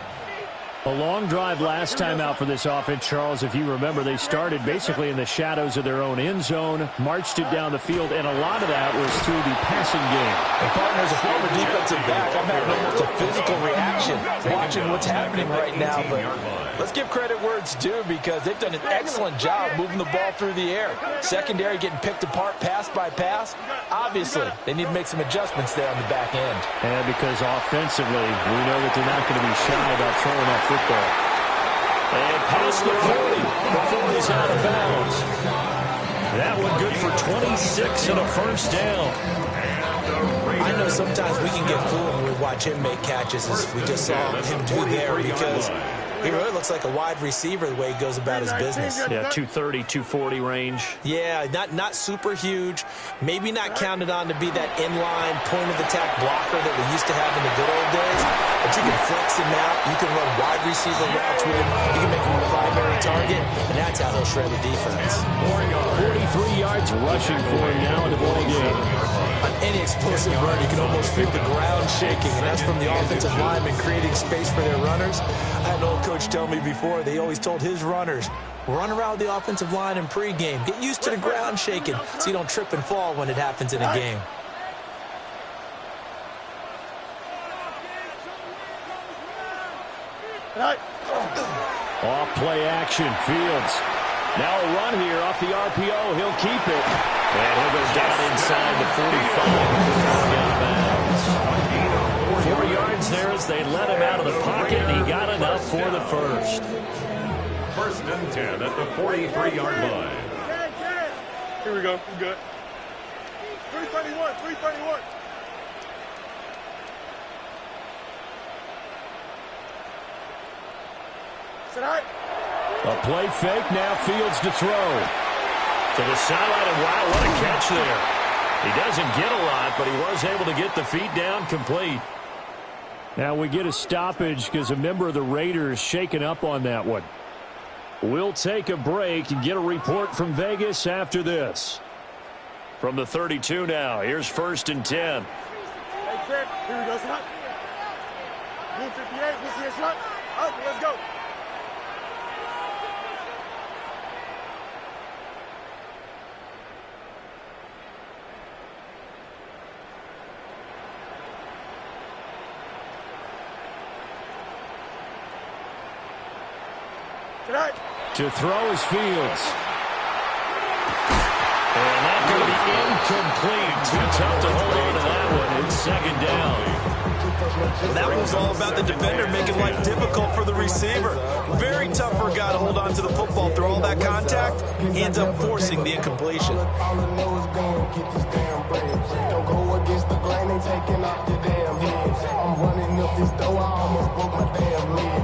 Speaker 4: A long drive last time out for this offense, Charles. If you remember, they started basically in the shadows of their own end zone, marched it down the field, and a lot of that was through the passing game.
Speaker 6: And partners, a former defensive back, I'm having almost a physical reaction watching what's happening right now. But let's give credit where it's due, because they've done an excellent job moving the ball through the air. Secondary getting picked apart pass by pass. Obviously, they need to make some adjustments there on the back end.
Speaker 4: And because offensively, we know that they're not going to be shy about throwing that football. And past the 40 before he's out of bounds. That one good for 26 and a first down.
Speaker 6: I know sometimes we can get fooled when we watch him make catches, as we just saw him do there, because he really looks like a wide receiver the way he goes about his business.
Speaker 4: Yeah, 230, 240 range.
Speaker 6: Yeah, not super huge. Maybe not counted on to be that inline point-of-attack blocker that we used to have in the good old days. But you can flex him out. You can run wide receiver routes with him. You can make him a primary target, and that's how he'll shred the defense.
Speaker 4: 43 yards rushing for him now in the ball game.
Speaker 6: On any explosive run, you can almost feel the ground shaking, and that's from the offensive linemen creating space for their runners. I had an old coach tell me before, they always told his runners, run around the offensive line in pregame. Get used to the ground shaking so you don't trip and fall when it happens in a game.
Speaker 4: Off play action, Fields. Now a run here off the RPO. He'll keep it. And he'll go down inside the 45 before going out of bounds. 4 yards there as they let him out of the pocket, and he got enough for the first.
Speaker 7: 1st and 10 at the 43-yard line.
Speaker 5: Here we go. We're good. 331, 331.
Speaker 4: A play fake, now Fields to throw. To the sideline, and wow, what a catch there. He doesn't get a lot, but he was able to get the feet down complete. Now we get a stoppage because a member of the Raiders shaken up on that one. We'll take a break and get a report from Vegas after this. From the 32 now, here's 1st and 10.
Speaker 5: Hey, Ted, here we go, son. 158, this is shot. Okay, let's go.
Speaker 4: To throw is Fields. And that's going to be incomplete. Too tough to hold on to that one. It's 2nd down.
Speaker 8: That was all about the defender making life difficult for the receiver. Very tough for a guy to hold on to the football through all that contact. He ends up forcing the incompletion.
Speaker 10: Don't go against the grain, they taking off your damn heads. I'm running up this door, I almost broke my damn leg.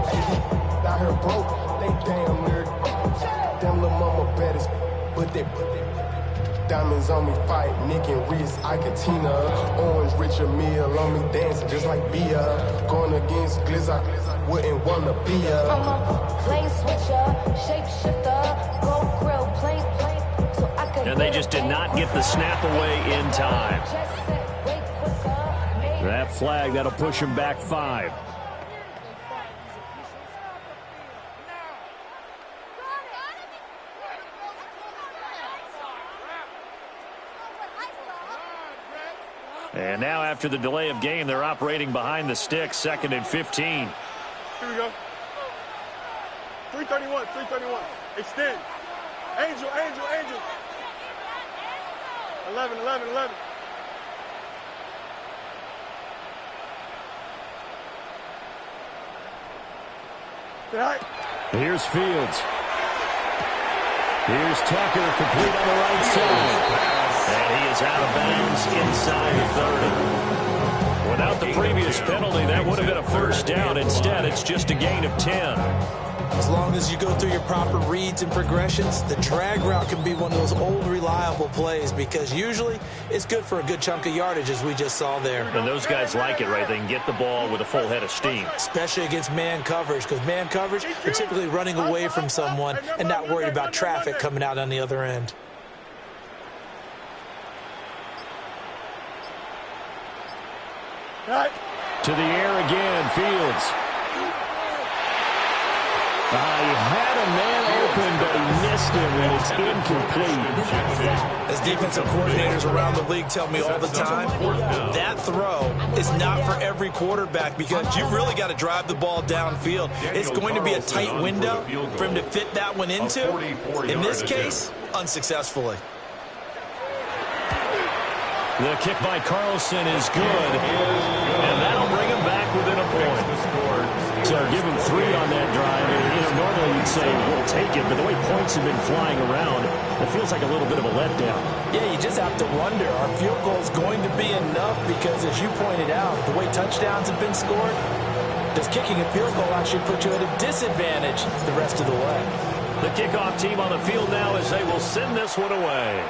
Speaker 10: Out here broke, they damn nerd. Damn little mama better, but they diamonds on me fight, Nick and wrist, Icatina. Orange Richard Mill on me dancing just like Bia. Going against Glizz, I wouldn't wanna be ya.
Speaker 11: I'm a lane switcher, shapeshifter, go grill, plane, so I can.
Speaker 4: And they just did not get the snap away in time. That flag, that'll push him back 5. And now after the delay of game, they're operating behind the sticks, 2nd and 15.
Speaker 5: Here we go. 331, 331. Extend. Angel, angel, angel. 11, 11, 11.
Speaker 4: Here's Fields. Here's Tucker, complete on the right side. And he is out of bounds inside the 30. Without the previous penalty, that would have been a first down. Instead, it's just a gain of 10.
Speaker 8: As long as you go through your proper reads and progressions, the drag route can be one of those old reliable plays because usually it's good for a good chunk of yardage as we just saw there.
Speaker 4: And those guys like it, right? They can get the ball with a full head of steam.
Speaker 8: Especially against man coverage, because man coverage, you're typically running away from someone and not worried about traffic coming out on the other end.
Speaker 4: To the air again, Fields. He had a man open, but he missed him, and it's incomplete.
Speaker 8: As defensive coordinators around the league tell me all the time, that throw is not for every quarterback because you've really got to drive the ball downfield. It's going to be a tight window for him to fit that one into. In this case, unsuccessfully.
Speaker 4: The kick by Carlson is good, and that'll bring him back within a point. So give him 3 on that drive. And, normally you'd say we'll take it, but the way points have been flying around, it feels like a little bit of a letdown.
Speaker 8: Yeah, you just have to wonder, are field goals going to be enough? Because as you pointed out, the way touchdowns have been scored, does kicking a field goal actually put you at a disadvantage the rest of the way?
Speaker 4: The kickoff team on the field now as they will send this one away.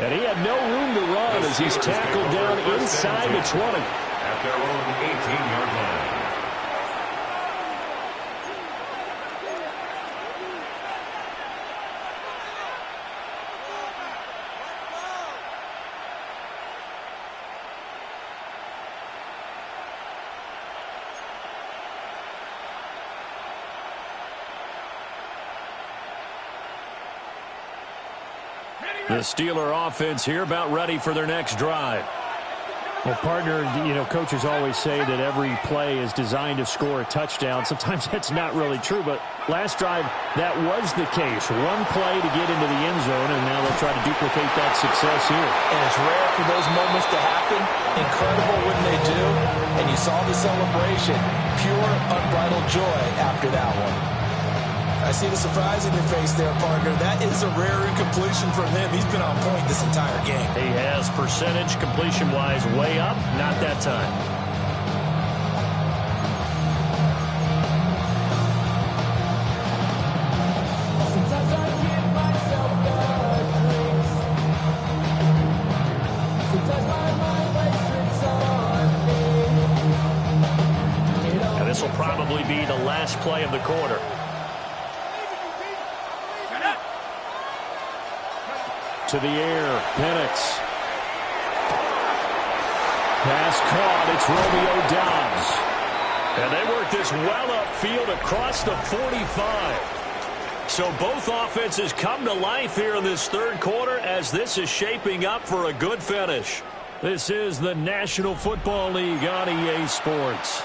Speaker 4: And he had no room to run as he's tackled down inside the 20.
Speaker 7: At their own 18-yard line.
Speaker 4: The Steeler offense here about ready for their next drive.
Speaker 12: Well, partner, coaches always say that every play is designed to score a touchdown. Sometimes that's not really true, but last drive, that was the case. One play to get into the end zone, and now they'll try to duplicate that success here.
Speaker 8: And it's rare for those moments to happen. Incredible when they do. And you saw the celebration. Pure, unbridled joy after that one. I see the surprise in your face there, partner. That is a rare incompletion from him. He's been on point this entire game.
Speaker 4: He has percentage completion-wise way up. Not that time. And this will probably be the last play of the quarter. To the air, Penix. Pass caught, it's Romeo Doubs. And they work this well upfield across the 45. So both offenses come to life here in this third quarter as this is shaping up for a good finish. This is the National Football League on EA Sports.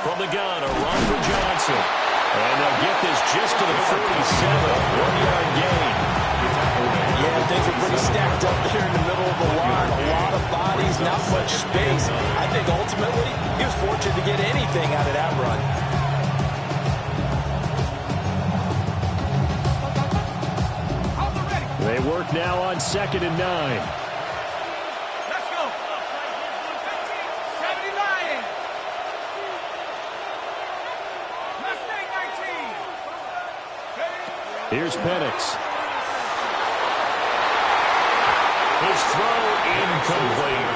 Speaker 4: From the gun, a run for Johnson. And they'll get this just to the 47, 1-yard gain.
Speaker 6: Yeah, things are pretty stacked up here in the middle of the line. A lot of bodies, not much space. I think ultimately he was fortunate to get anything out of that run.
Speaker 4: They work now on 2nd and 9.
Speaker 9: Let's go. 79. Mustang 19.
Speaker 4: Here's Penix. His throw incomplete.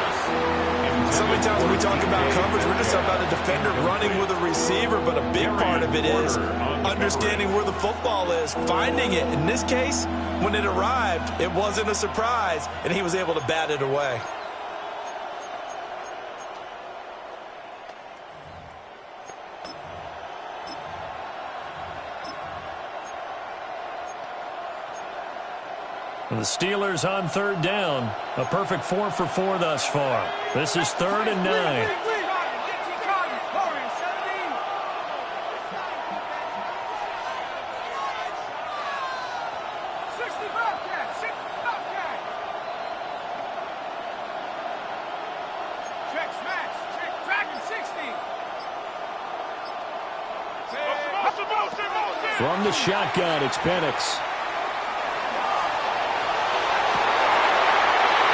Speaker 8: So many times when we talk about coverage, we're just talking about a defender running with a receiver, but a big part of it is understanding where the football is, finding it. In this case, when it arrived, it wasn't a surprise, and he was able to bat it away.
Speaker 4: The Steelers on 3rd down. A perfect 4 for 4 thus far. This is 3rd and 9. From the shotgun, it's Penix.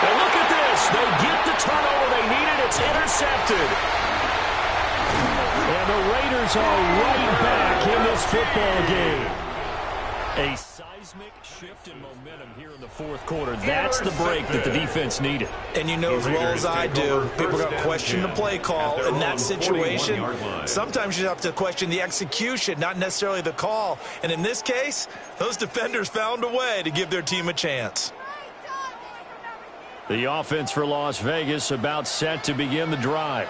Speaker 4: And look at this. They get the turnover they needed. It's intercepted. And the Raiders are right back in this football game. A seismic shift in momentum here in the 4th quarter. That's the break that the defense needed.
Speaker 8: And you know as well as I do, people are going to question the play call in that situation. Sometimes you have to question the execution, not necessarily the call. And in this case, those defenders found a way to give their team a chance.
Speaker 4: The offense for Las Vegas about set to begin the drive.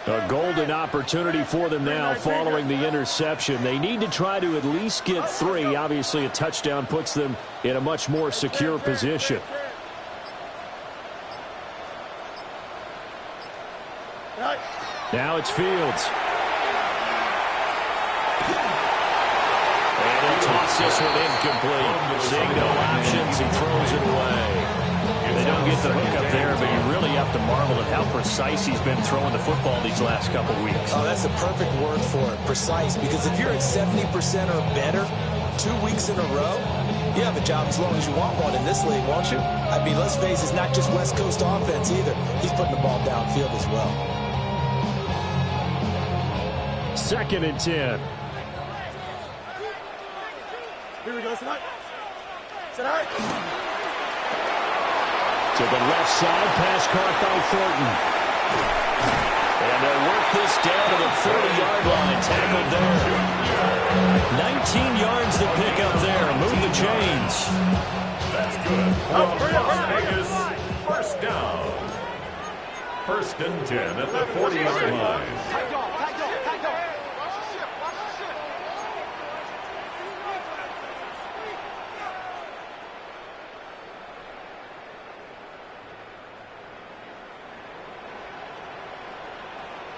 Speaker 4: A golden opportunity for them now following the interception. They need to try to at least get 3. Obviously, a touchdown puts them in a much more secure position. Now it's Fields. And he'll toss this one incomplete. Seeing no options, he throws it away. They don't get the hook up there, but you really have to marvel at how precise he's been throwing the football these last couple weeks.
Speaker 6: Oh, that's a perfect word for it, precise, because if you're at 70% or better 2 weeks in a row, you have a job as long as you want one in this league, won't you? I mean, let's face it, it's not just West Coast offense either. He's putting the ball downfield as well.
Speaker 4: 2nd and 10.
Speaker 5: Here we go, tonight. Tonight.
Speaker 4: To the left side, pass caught by Thornton. And they'll work this down to the 40-yard line, tackled there. 19 yards to pick up there. Move the chains.
Speaker 7: That's good. Las Vegas, 1st down. 1st and 10 at the 40-yard line.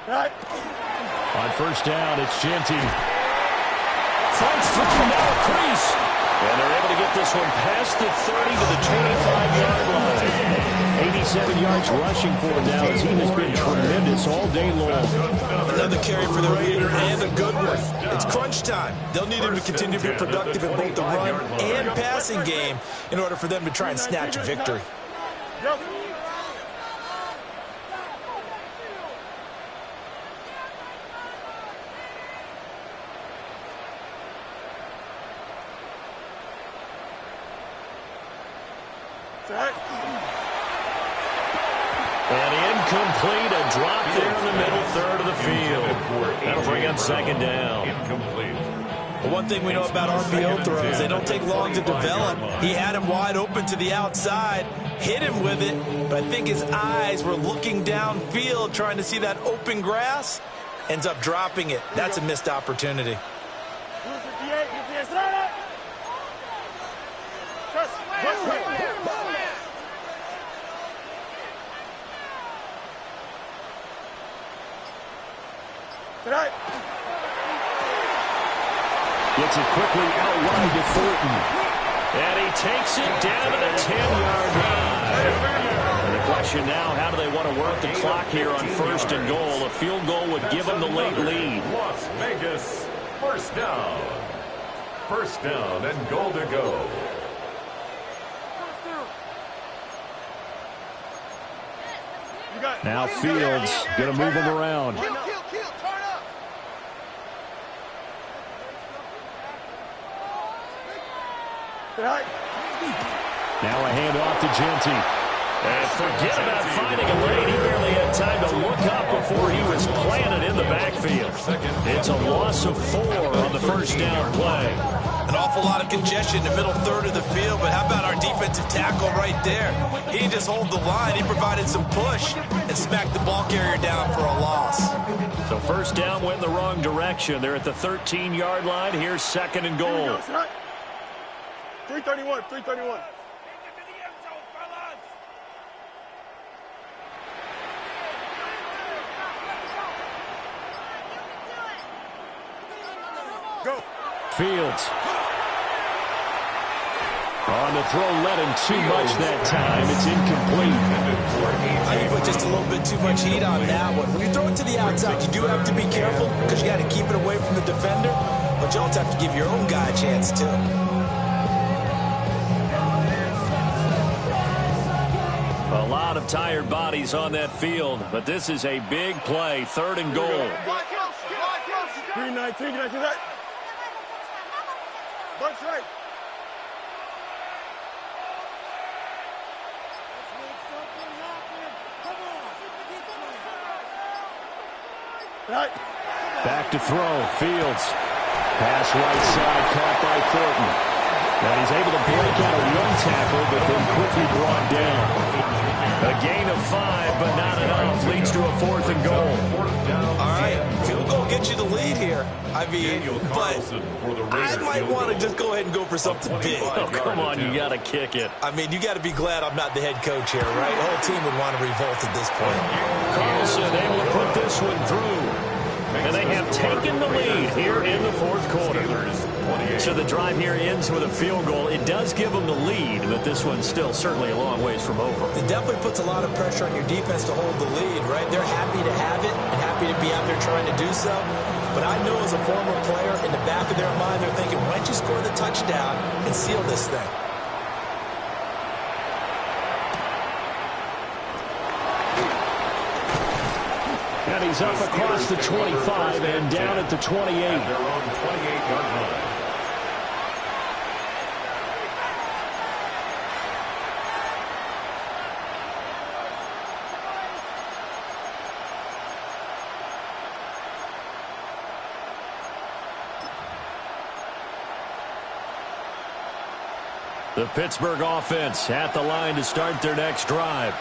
Speaker 5: Right.
Speaker 4: On 1st down, it's Genty. Fights through, now a crease. And they're able to get this one past the 30 to the 25-yard line. 87 yards rushing for him now as he has been tremendous all day long.
Speaker 8: Another carry for the Raiders and a good one. It's crunch time. They'll need him to continue to be productive in both the run and passing game in order for them to try and snatch a victory.
Speaker 4: And incomplete, a drop there in the middle third of the field. That'll bring up 2nd down.
Speaker 8: Well, one thing we know about RPO throws, they don't take long to develop. He had him wide open to the outside, hit him with it, but I think his eyes were looking downfield trying to see that open grass. Ends up dropping it. That's a missed opportunity.
Speaker 5: Tonight.
Speaker 4: Gets it quickly out wide to Thornton. And he takes it down to the 10-yard line. And the question now, how do they want to work the clock here on first and goal? A field goal would give them the late lead.
Speaker 7: Las Vegas, first down. First down and goal to go.
Speaker 4: Now Fields going to move him around. Now a handoff to Genty. And forget about finding a lane. He barely had time to look up before he was planted in the backfield. It's a loss of 4 on the first down play.
Speaker 8: An awful lot of congestion in the middle third of the field, but how about our defensive tackle right there? He didn't just hold the line. He provided some push and smacked the ball carrier down for a loss.
Speaker 4: So first down went in the wrong direction. They're at the 13-yard line. Here's second and goal.
Speaker 5: 331, 331. Go.
Speaker 4: Fields. On the throw, led him too much that time. It's incomplete.
Speaker 8: I think put just a little bit too much heat on that one. When you throw it to the outside, you do have to be careful because you got to keep it away from the defender, but you also have to give your own guy a chance too.
Speaker 4: A lot of tired bodies on that field, but this is a big play. Third and goal.
Speaker 5: 319, can I see that? Bunch right. Right.
Speaker 4: Back to throw. Fields. Pass right side, caught by Thornton. And he's able to break out of one tackle, but then quickly brought down. A gain of 5, but not enough. Leads to a 4th and goal.
Speaker 8: All right, field goal gets you the lead here. I mean, but I might want to just go ahead and go for something big.
Speaker 4: Oh, come on, you got to kick it.
Speaker 8: I mean, you got to be glad I'm not the head coach here, right? The whole team would want to revolt at this point.
Speaker 4: Carlson able to put this one through. And they have taken the lead here in the 4th quarter. So the drive here ends with a field goal. It does give them the lead, but this one's still certainly a long ways from over.
Speaker 8: It definitely puts a lot of pressure on your defense to hold the lead, right? They're happy to have it and happy to be out there trying to do so. But I know as a former player, in the back of their mind, they're thinking, why don't you score the touchdown and seal this thing?
Speaker 4: And he's up across the 25 and down at the 28.
Speaker 7: Their own 28-yard line.
Speaker 4: The Pittsburgh offense at the line to start their next drive.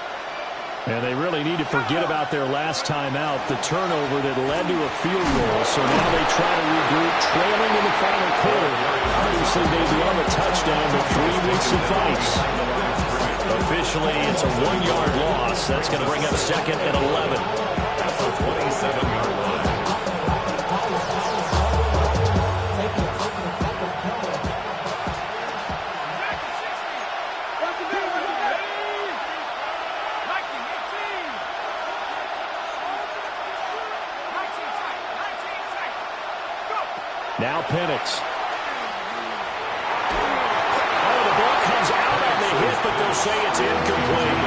Speaker 4: And they really need to forget about their last time out, the turnover that led to a field goal. So now they try to regroup, trailing in the final quarter. Obviously, they've won a touchdown, but 3 would suffice. Officially, it's a 1-yard loss. That's going to bring up second and 11.
Speaker 7: That's a 27-yard line.
Speaker 4: Now Penix. Oh, the ball comes out on the hit, but they'll say it's incomplete.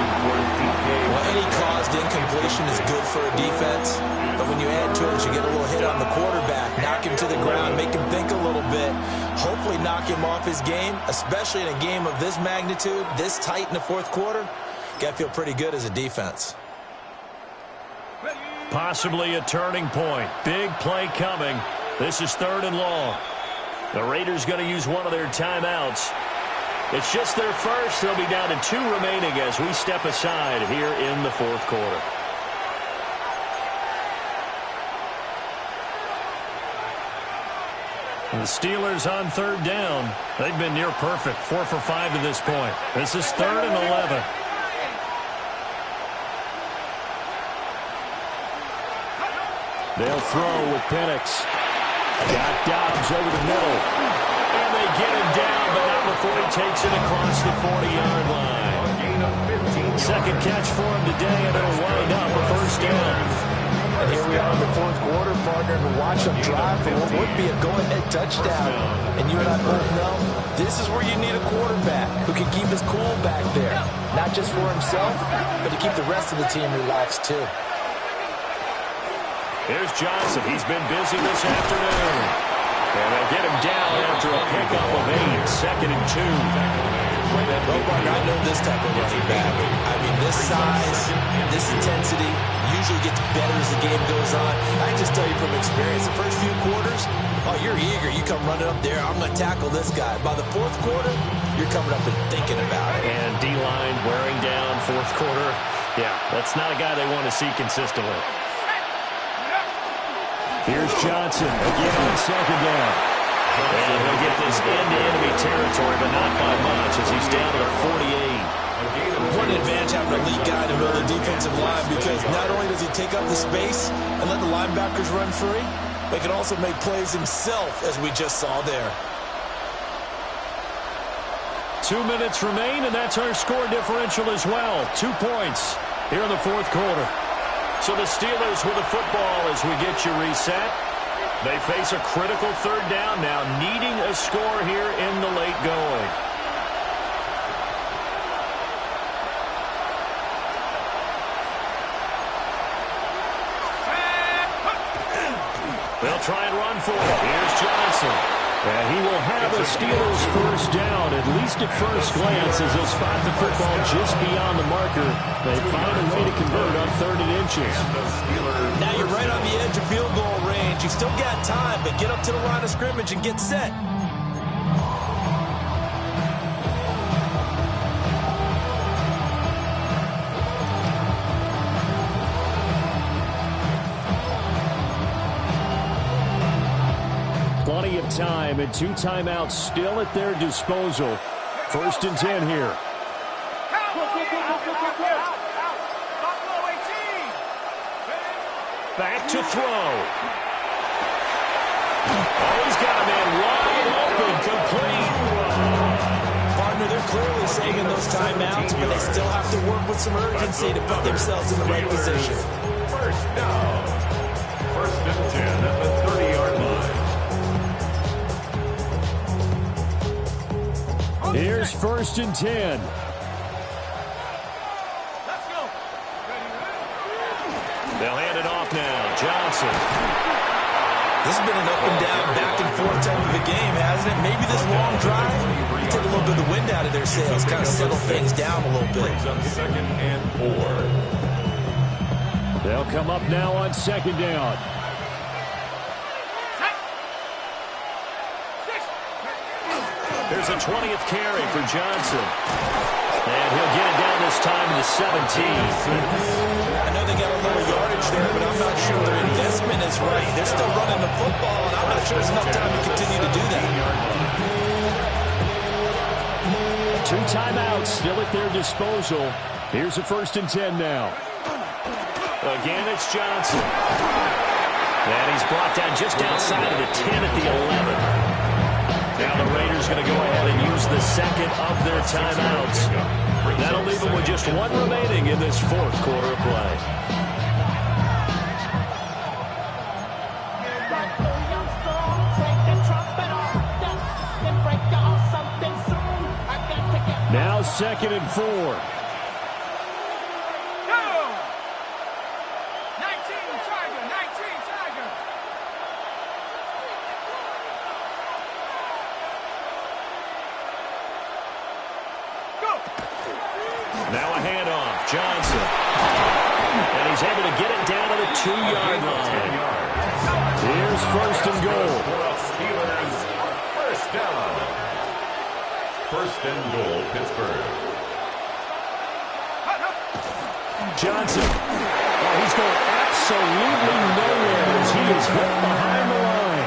Speaker 8: Well, any caused incompletion is good for a defense, but when you add to it, you get a little hit on the quarterback, knock him to the ground, make him think a little bit, hopefully knock him off his game, especially in a game of this magnitude, this tight in the 4th quarter. Got to feel pretty good as a defense.
Speaker 4: Possibly a turning point. Big play coming. This is 3rd and long. The Raiders going to use one of their timeouts. It's just their first. They'll be down to 2 remaining as we step aside here in the 4th quarter. The Steelers on 3rd down. They've been near perfect. 4 for 5 to this point. This is 3rd and 11. They'll throw with Penix. Got Dobbs over the middle. And they get him down, but not before he takes it across the 40-yard line. Second catch for him today, and it'll wind up a first down.
Speaker 6: And here we are in the fourth quarter, partner, to watch them drive for what would be a go-ahead touchdown. And you and I both know this is where you need a quarterback who can keep his cool back there. Not just for himself, but to keep the rest of the team relaxed, too.
Speaker 4: Here's Johnson. He's been busy this afternoon. And they'll get him down after a pickup of 8. Second and 2.
Speaker 8: I know this type of running back. I mean, this size, this intensity usually gets better as the game goes on. I can just tell you from experience, the first few quarters, oh, you're eager. You come running up there, I'm going to tackle this guy. By the fourth quarter, you're coming up and thinking about it.
Speaker 4: And D-line wearing down fourth quarter. Yeah, that's not a guy they want to see consistently. Here's Johnson again on second down. And he'll get this into enemy territory, but not by much as he's down to the 48.
Speaker 8: What an advantage having a lead guy to know the defensive line, because not only does he take up the space and let the linebackers run free, but can also make plays himself, as we just saw there.
Speaker 4: 2 minutes remain, and that's our score differential as well. 2 points here in the fourth quarter. So the Steelers with the football as we get you reset. They face a critical third down now, needing a score here in the late going. They'll try and run for it. Here's Johnson. And he will have a Steelers first down, at least at first glance, as they'll spot the football just beyond the marker. They find a way to convert on 3rd and inches.
Speaker 8: Now you're right on the edge of field goal range. You've still got time, but get up to the line of scrimmage and get set.
Speaker 4: Plenty of time and 2 timeouts still at their disposal. 1st and 10 here. Back to throw. Oh, he's got a man wide open, complete.
Speaker 8: Partner, they're clearly saving those timeouts, but they still have to work with some urgency to put themselves in the right position.
Speaker 7: First down. 1st and 10 at the 30-yard line.
Speaker 4: Here's 1st and 10. They'll hand it off now. Johnson.
Speaker 8: This has been an up and down, back and forth type of a game, hasn't it? Maybe this long drive take a little bit of the wind out of their sails, kind of settle things down a little bit.
Speaker 7: 2nd and 4.
Speaker 4: They'll come up now on 2nd down. There's a 20th carry for Johnson. And he'll get it down this time to the 17.
Speaker 8: I know they got a little yardage there, but I'm not sure their investment is right. They're still running the football, and I'm not sure there's enough time to continue to do that.
Speaker 4: 2 timeouts still at their disposal. Here's a 1st and 10 now. Again, it's Johnson. And he's brought down just outside of the 10 at the 11. Now the Raiders going to go ahead and use the second of their timeouts. That'll leave them with just 1 remaining in this 4th quarter of play. Now 2nd and 4. Now a handoff. Johnson. And he's able to get it down to the 2-yard line. Here's 1st and goal.
Speaker 7: Steelers first down. 1st and goal, Pittsburgh.
Speaker 4: Johnson. Oh, he's going absolutely nowhere as he is hit behind the line.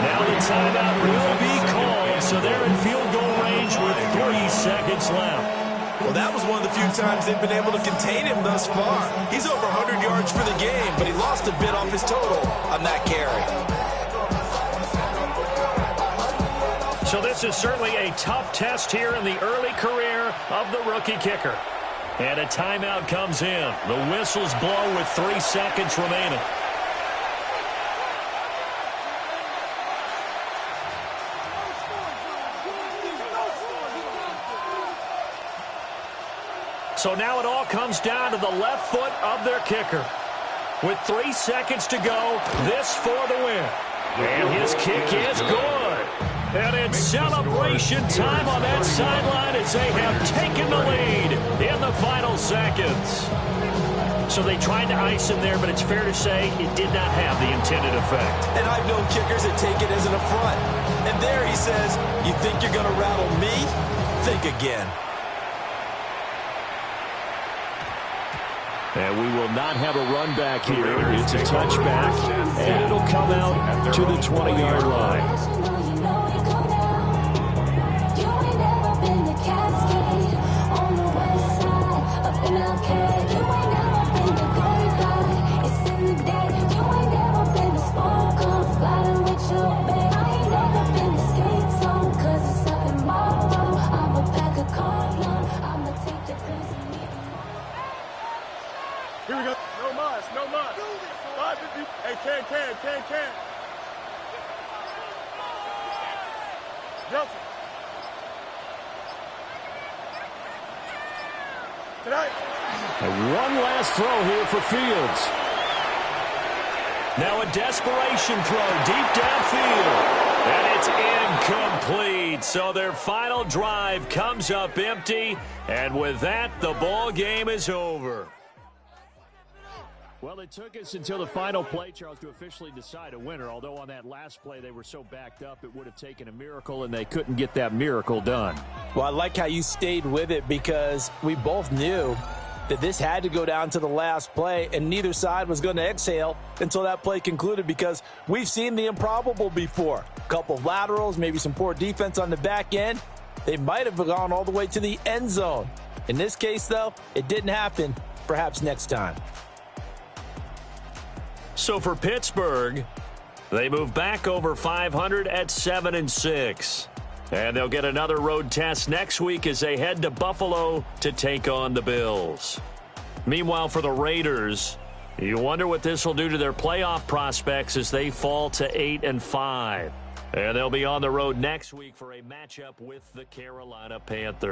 Speaker 4: Now the timeout will be called, so they're in field goal range with 3 seconds left.
Speaker 8: Well, that was one of the few times they've been able to contain him thus far. He's over 100 yards for the game, but he lost a bit off his total on that carry.
Speaker 4: So this is certainly a tough test here in the early career of the rookie kicker. And a timeout comes in. The whistles blow with 3 seconds remaining. So now it all comes down to the left foot of their kicker. With 3 seconds to go, this for the win. And his kick is good. And it's celebration time on that sideline as they have taken the lead in the final seconds. So they tried to ice him there, but it's fair to say it did not have the intended effect.
Speaker 8: And I've known kickers that take it as an affront. And there he says, you think you're going to rattle me? Think again.
Speaker 4: And we will not have a run back here. It's a touchback, and it'll come out to the 20-yard line.
Speaker 5: Here we go. No mas, no mas. 550. Hey, can. Johnson. Tonight.
Speaker 4: And one last throw here for Fields. Now a desperation throw deep downfield. And it's incomplete. So their final drive comes up empty. And with that, the ball game is over. Well, it took us until the final play, Charles, to officially decide a winner. Although on that last play they were so backed up it would have taken a miracle, and they couldn't get that miracle done.
Speaker 6: Well, I like how you stayed with it because we both knew that this had to go down to the last play, and neither side was going to exhale until that play concluded because we've seen the improbable before. A couple of laterals, maybe some poor defense on the back end. They might have gone all the way to the end zone. In this case, though, it didn't happen. Perhaps next time.
Speaker 4: So for Pittsburgh, they move back over 500 at 7-6. And they'll get another road test next week as they head to Buffalo to take on the Bills. Meanwhile, for the Raiders, you wonder what this will do to their playoff prospects as they fall to 8-5. And they'll be on the road next week for a matchup with the Carolina Panthers.